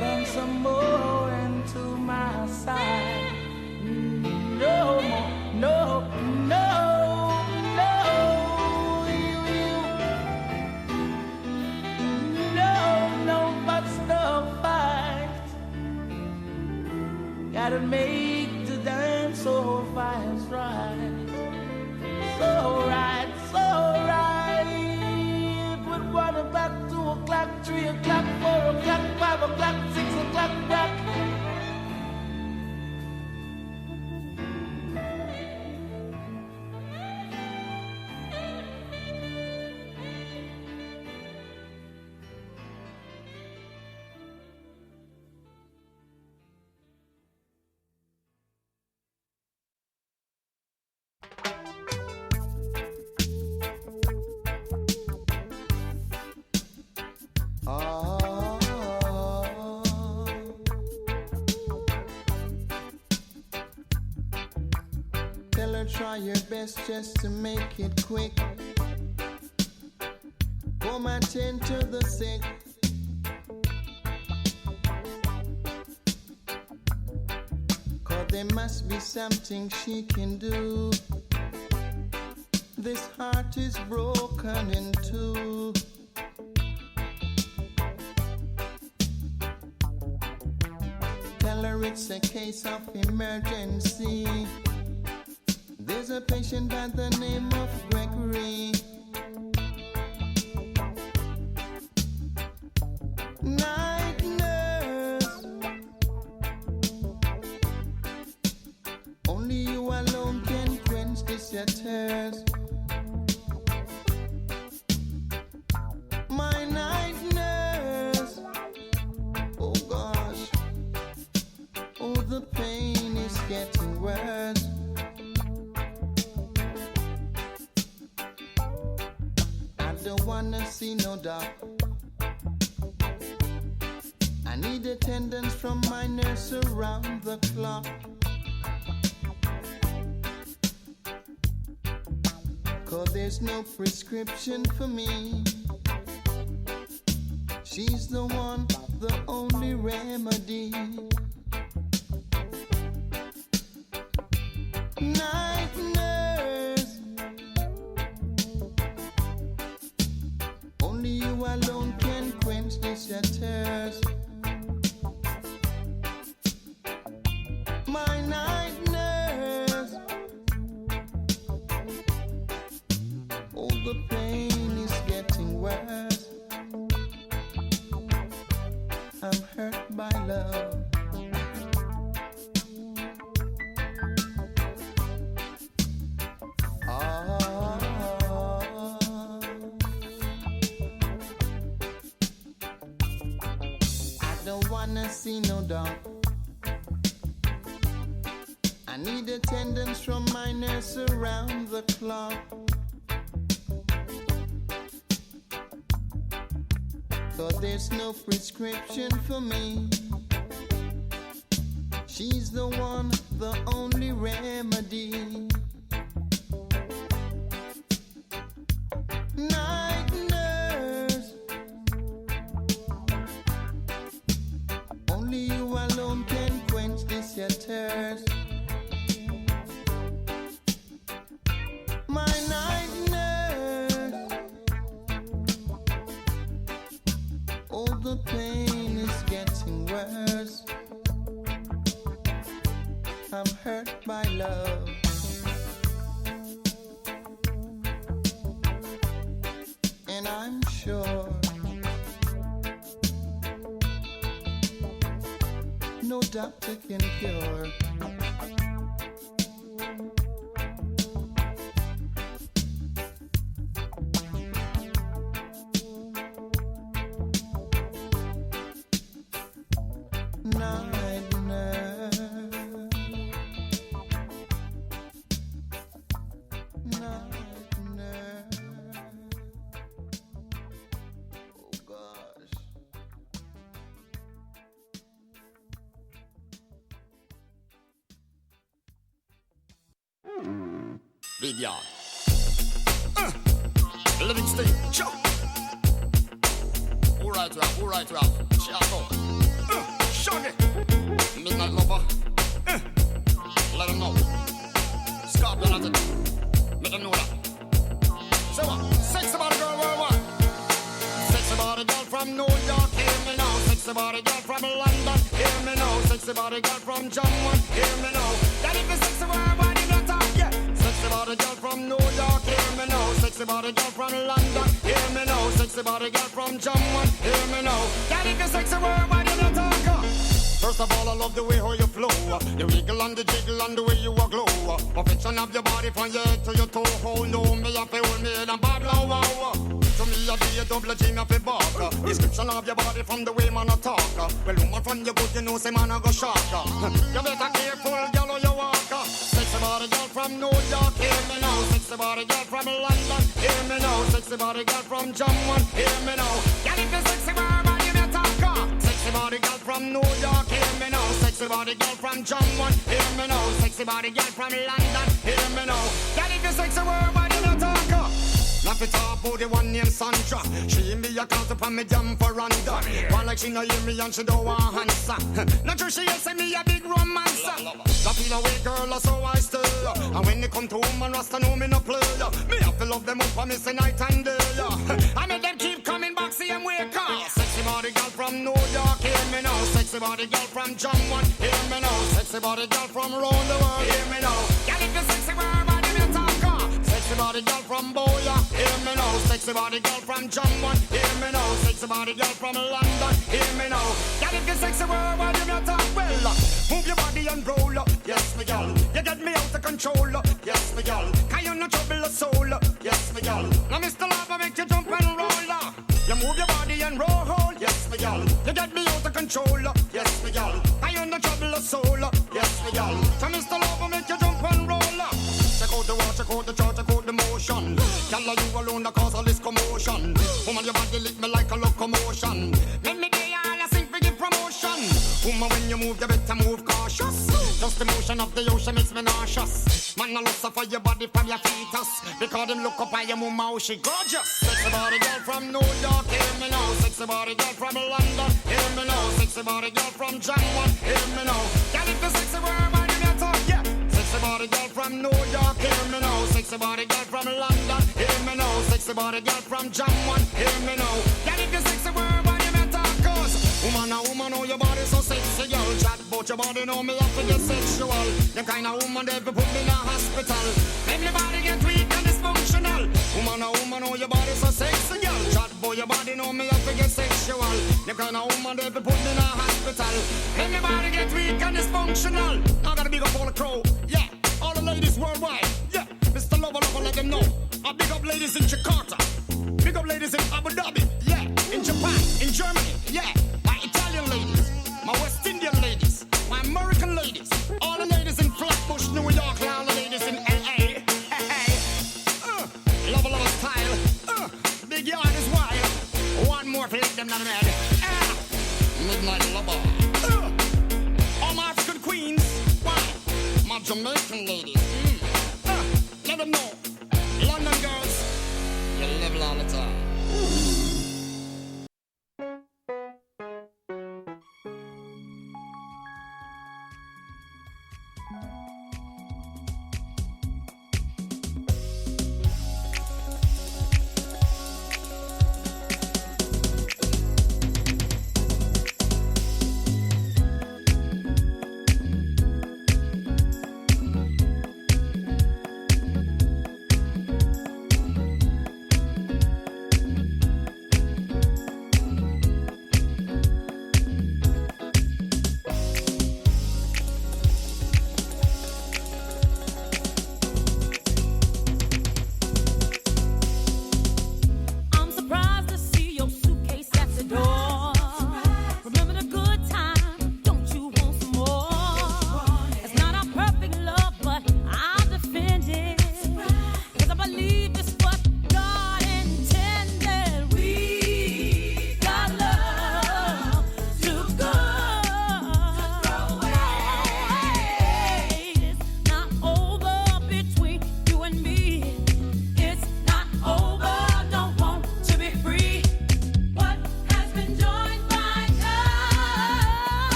Come some more into my side. No more, no, no, no. No, no, but no fight. Gotta make the dance so vibes right. So right, so right. But 1 o'clock, 2 o'clock, 3 o'clock, 4 o'clock, 5 o'clock, 6 o'clock, rock. Tell her try your best just to make it quick. Come attend to the sick. Cause there must be something she can do. This heart is broken in two. Tell her it's a case of emergency. There's a patient by the name of Gregory. Night nurse, only you alone can quench this your thirst. My night nurse, oh gosh, oh the pain is getting worse. Don't wanna see no doubt. I need need attendance from my nurse around the clock. 'Cause there's no prescription for me. She's the one, the only remedy. Night nurse, only you alone can quench this thirst. My night nurse, oh, the pain is getting worse. I'm hurt by love. See no doubt. I need attendance from my nurse around the clock. 'Cause there's no prescription for me. She's the one, the only remedy. Night nurse, only you alone can quench this your thirst. My night nurse, oh, the pain is getting worse. I'm hurt by love. And I'm sure no doctor can cure. Night nurse, night nurse. Oh gosh. Big yard. Livingston, chop. All right, Ralph. Chicago. Shaggy. Midnight lover. Let them know. Scorpion at it. Let them know that. Say what? Sexy body girl worldwide. Sexy body girl from New York, hear me now. Sexy body girl from London, hear me now. Sexy body girl from Jamaica, hear me now. That if it's sexy worldwide, you don't talk, yeah. Sexy body girl from New York, hear me now. Sexy body girl from London, hear me now. Sexy body girl from Jamaica, hear me now. That if it's sexy worldwide, you don't talk. First of all, I love the way how you flow. The wiggle and the jiggle and the way you are glow. Perfection of your body from your head to your toe. Hold no, me up, hold me and babble, wow. To me, I be a double G, me fi bark. Description of your body from the way man a talk. Well, woman from your good, you know, say man a go shark. You better careful, girl, how you walk. Sexy body girl from New York, hear me now. Sexy body girl from London, hear me now. Sexy body girl from Jamaica, hear me now. Girl, if you're sexy, man, you better talk. Sexy body girl from New York, hear me now. Sexy body girl from Jamaica, hear me now. Sexy body girl from London, hear me now. Girl, if you're sexy, man, you better talk. Now fi talk about the one named Sandra. She and me a count upon me jam for Randa. One like she no hear me and she don't want answer. Not true she say me a big romancer. That feel away girl so I stay. And when they come to woman Rasta know me no play. Me have to love them up for me say night and day. I make them keep coming back see them wake up. Sexy body girl from New York hear me now. Sexy body girl from Jamaica hear me now. Sexy body girl from round the world hear me now. Girl if you sexy body me talk. Sexy body girl from Boya, hear me now. Sexy body girl from Jamaica, hear me now. Sexy body girl from London, hear me now. Girl, if you sexy world, why you not talk well? Move your body and roll up, yes me girl. You get me out of control, yes me girl. Can you not trouble a soul, yes me girl. Now Mr. Lava make you jump and roll. You move your body and roll, yes me girl. You get me out of control, yes me girl. Can you not trouble a soul, yes me girl. Now Mr. Lava make you jump and roll. Check out the watch, check out the chart, check out the motion. Girl, you alone that cause all this commotion. Woman, your body lick me like a locomotion. Make me day all I sing for give promotion. move, you better move cautious. Just the motion of the ocean makes me nauseous. Man, I love for your body from your fetus. Because them look up at your mama, how she gorgeous. Sexy body girl from New York, hear me now. Sexy body girl from London, hear me now. Sexy body girl from Jamaica, hear me now. Girl, if the sexy word, man, you talk, yeah. Sexy body girl from New York, hear me now. Sexy body girl from London, hear me now. Sexy body girl from Jamaica, hear me now. Girl, if the sexy word, man, you talk, cause woman, oh, your body so sexy, girl. Chat about your body, know me up to get sexual. The kind of woman that put me in a hospital. Everybody get weak and dysfunctional. Woman, oh, your body so sexy, girl. Chat about your body, know me up to get sexual. The kind of woman that put me in a hospital. Everybody get weak and dysfunctional. I gotta big up all the crow, yeah. All the ladies worldwide, yeah. Mr. Lover, let them know. I big up ladies in Jakarta. Big up ladies in Abu Dhabi, yeah. In Japan, in Germany, yeah. My Italian ladies, my West Indian ladies, my American ladies, all the ladies in Flatbush, New York, and all the ladies in LA. Lover style. Big yard is wild. One more to let them know that. Midnight lover. All my African queens, why? My Jamaican ladies. Let them know. London girls, you live all the time.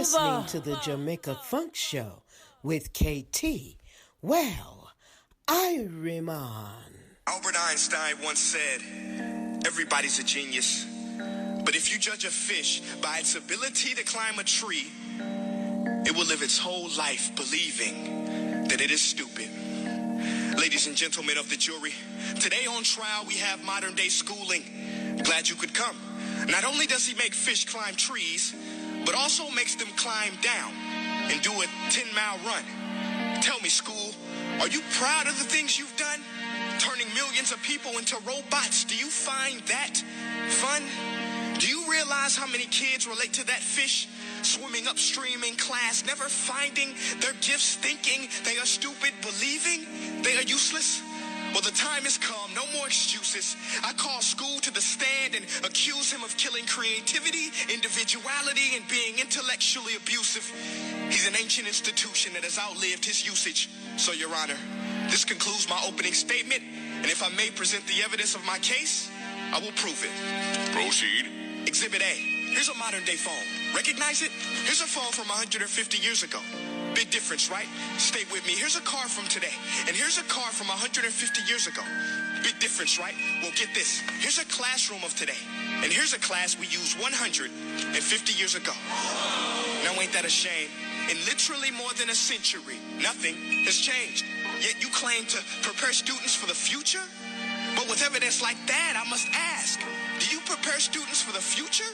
listening to the Jamaica Funk Show with KT. Well, IRIE MON. Albert Einstein once said, everybody's a genius, but if you judge a fish by its ability to climb a tree, it will live its whole life believing that it is stupid. Ladies and gentlemen of the jury, today on trial we have modern day schooling. Glad you could come. Not only does he make fish climb trees, but also makes them climb down and do a 10-mile run. Tell me, school, are you proud of the things you've done? Turning millions of people into robots, do you find that fun? Do you realize how many kids relate to that fish? Swimming upstream in class, never finding their gifts, thinking they are stupid, believing they are useless? Well, the time has come, no more excuses. I call school to the stand and accuse him of killing creativity, individuality, and being intellectually abusive. He's an ancient institution that has outlived his usage. So, Your Honor, this concludes my opening statement, and if I may present the evidence of my case, I will prove it. Proceed. Exhibit A. Here's a modern-day phone. Recognize it? Here's a phone from 150 years ago. Big difference, right? Stay with me. Here's a car from today, and here's a car from 150 years ago. Big difference, right? Well, get this. Here's a classroom of today, and here's a class we used 150 years ago. Now, ain't that a shame? In literally more than a century, nothing has changed. Yet you claim to prepare students for the future? But with evidence like that, I must ask, do you prepare students for the future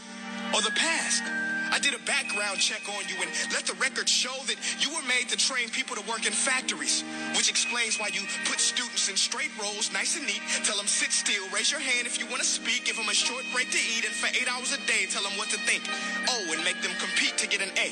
or the past? I did a background check on you and let the record show that you were made to train people to work in factories, which explains why you put students in straight rows, nice and neat, tell them sit still, raise your hand if you want to speak, give them a short break to eat, and for 8 hours a day, tell them what to think. Oh, and make them compete to get an A,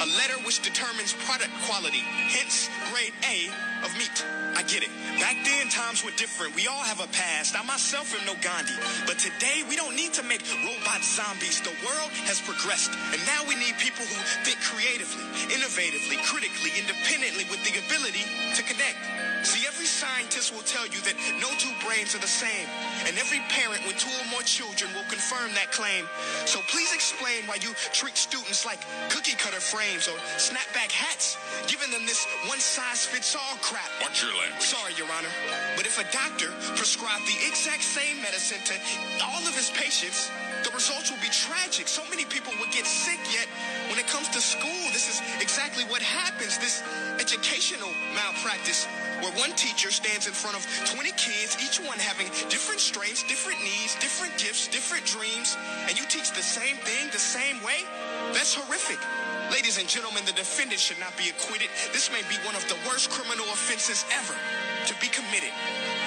a letter which determines product quality, hence grade A of meat. I get it. Back then, times were different. We all have a past. I myself am no Gandhi. But today, we don't need to make robot zombies. The world has progressed. And now we need people who think creatively, innovatively, critically, independently, with the ability to connect. See, every scientist will tell you that no two brains are the same. And every parent with 2 or more children will confirm that claim. So please explain why you treat students like cookie cutter frames or snapback hats, giving them this one-size-fits-all crap. Watch your language. Sorry, Your Honor, but if a doctor prescribed the exact same medicine to all of his patients, the results will be tragic. So many people will get sick, yet when it comes to school, this is exactly what happens. This educational malpractice where one teacher stands in front of 20 kids, each one having different strengths, different needs, different gifts, different dreams, and you teach the same thing the same way? That's horrific. Ladies and gentlemen, the defendant should not be acquitted. This may be one of the worst criminal offenses ever to be committed.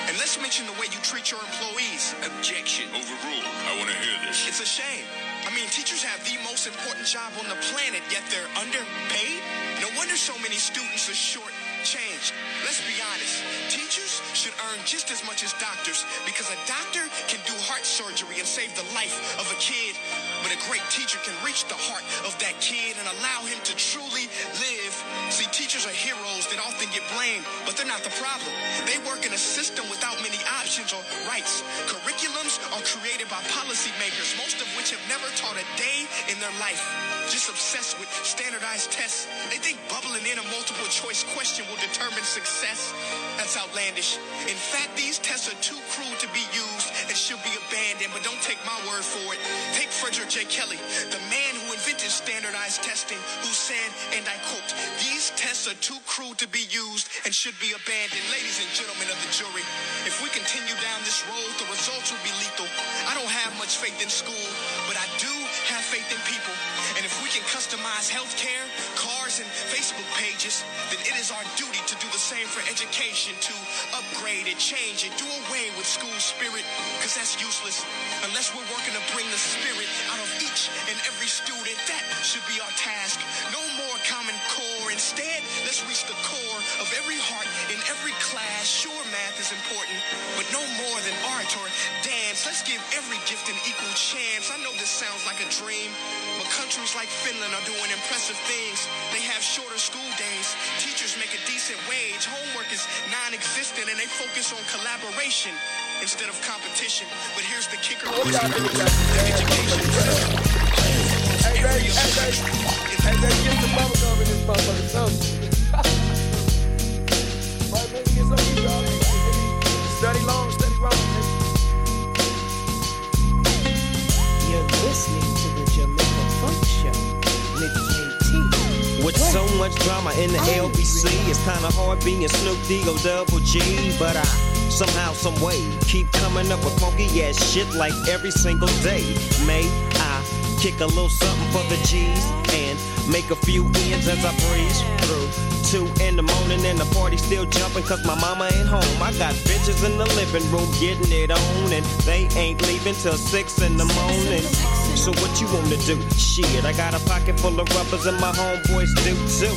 And let's mention the way you treat your employees. Objection. Overruled. I want to hear this. It's a shame. I mean, teachers have the most important job on the planet, yet they're underpaid. No wonder so many students are short-changed. Let's be honest. Teachers should earn just as much as doctors, because a doctor can do heart surgery and save the life of a kid, but a great teacher can reach the heart of that kid and allow him to truly live. See, teachers are heroes that often get blamed, but they're not the problem. They work in a system without many options or rights. Curriculums are created by policymakers, most of which have never taught a day in their life. Just obsessed with standardized tests. They think bubbling in a multiple choice question will determine success. That's outlandish. In fact, these tests are too cruel to be used and should be abandoned, but don't take my word for it. Take Frederick J. Kelly, the man who invented standardized testing, who said, and I quote, "These tests are too cruel to be used and should be abandoned." Ladies and gentlemen of the jury, if we continue down this road, the results will be lethal. I don't have much faith in school, but I do have faith in people. And if we can customize healthcare, cars, and Facebook pages, then it is our duty to do the same for education, to upgrade it, change it, do away with school spirit, because that's useless unless we're working to bring the spirit out of each and every student. That should be our task. No more Common Core. Instead, let's reach the core of every heart in every class. Sure, math is important, but no more than art or dance. Let's give every gift an equal chance. I know this sounds like a dream, but countries like Finland are doing impressive things. They have shorter school days. Teachers make a decent wage. Homework is non-existent, and they focus on collaboration instead of competition. But here's the kicker. Education. Hey, let's get some bubble gum in this motherfucker, so. Right, maybe get some of you, dog. Study long, study wrong, baby. You're listening to the Jamaica Funk Show with KT. With so much drama in the LBC, it's kinda hard being Snoop D-O double G, but I somehow, some way keep coming up with funky ass shit like every single day. May I kick a little something for the G's and make a few ends as I breeze through 2 in the morning and the party still jumping cause my mama ain't home. I got bitches in the living room getting it on and they ain't leaving till 6 in the morning. So what you wanna do? Shit, I got a pocket full of rubbers and my homeboys do too.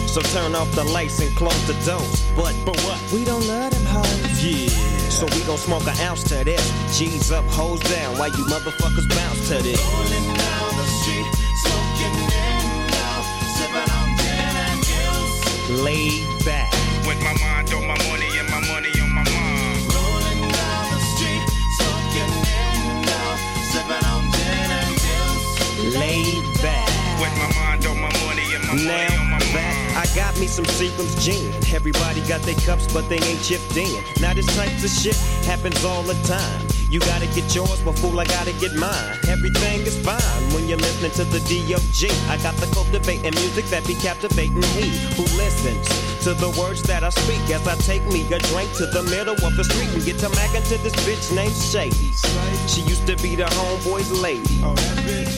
So turn off the lights and close the doors. But what? We don't love them hoes. Yeah. So we gon' smoke an ounce to this. G's up, hoes down, while you motherfuckers bounce to this. Rolling down the street, smoking in now, sipping on gin and juice. Laid back. With my mind on my money and my money on my mind. Rolling down the street, smoking in now, sipping on gin and juice. Laid back. With my mind on my money and my money on my mind. I got me some Seagram's gin. Everybody got their cups, but they ain't chipped in. Now this type of shit happens all the time. You gotta get yours, but fool, I gotta get mine. Everything is fine when you're listening to the D.O.G. I got the cultivating music that be captivating he who listens to the words that I speak as I take me a drink to the middle of the street and get to mackin' to this bitch named Shady. She used to be the homeboy's lady.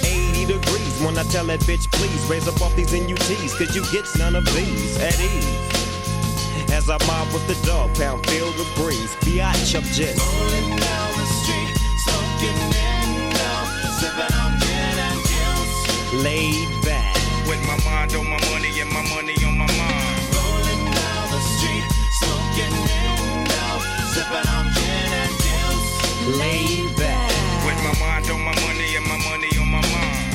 80 degrees when I tell that bitch, please raise up off these NUTs, cause you get none of these at ease. As I mob with the dog pound, feel the breeze. Biatch up just rolling down the street, smoking in now, sipping on gin and juice. Laid back. With my mind on my money and my money on my mind. Rolling down the street, smoking in now, sipping on gin and juice. Laid back. With my mind on my money and my money on my mind.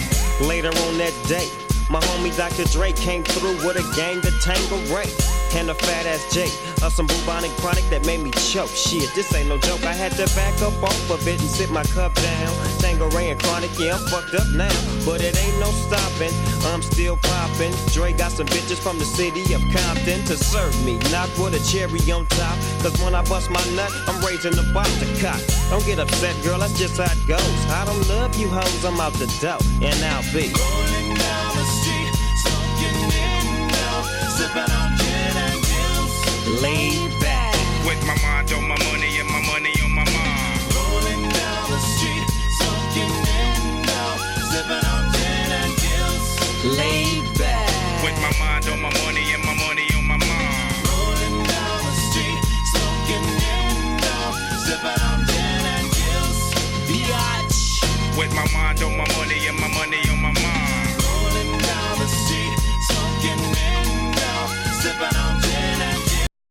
Later on that day, my homie Dr. Dre came through with a gang to Tango Ray and a fat ass J of some bubonic chronic that made me choke. Shit, this ain't no joke. I had to back up off of it and sit my cup down. Tango Ray and chronic, yeah, I'm fucked up now, but it ain't no stopping. I'm still popping. Dre got some bitches from the city of Compton to serve me, not with a cherry on top. Cause when I bust my nut, I'm raising the bar to cock. Don't get upset, girl, that's just how it goes. I don't love you hoes, I'm out the dough, and I'll be rolling down the street, smoking in now, sipping on gin and juice. Laid back. With my mind on my money and my money on my mind. Rolling down the street, smoking in now, sipping on gin and juice. Laid back. With my mind on my money and my money on my mind. Rolling down the street, smoking in now, sipping on gin and juice. Biatch. With my mind on my money and my money on my mind. Rolling down the street.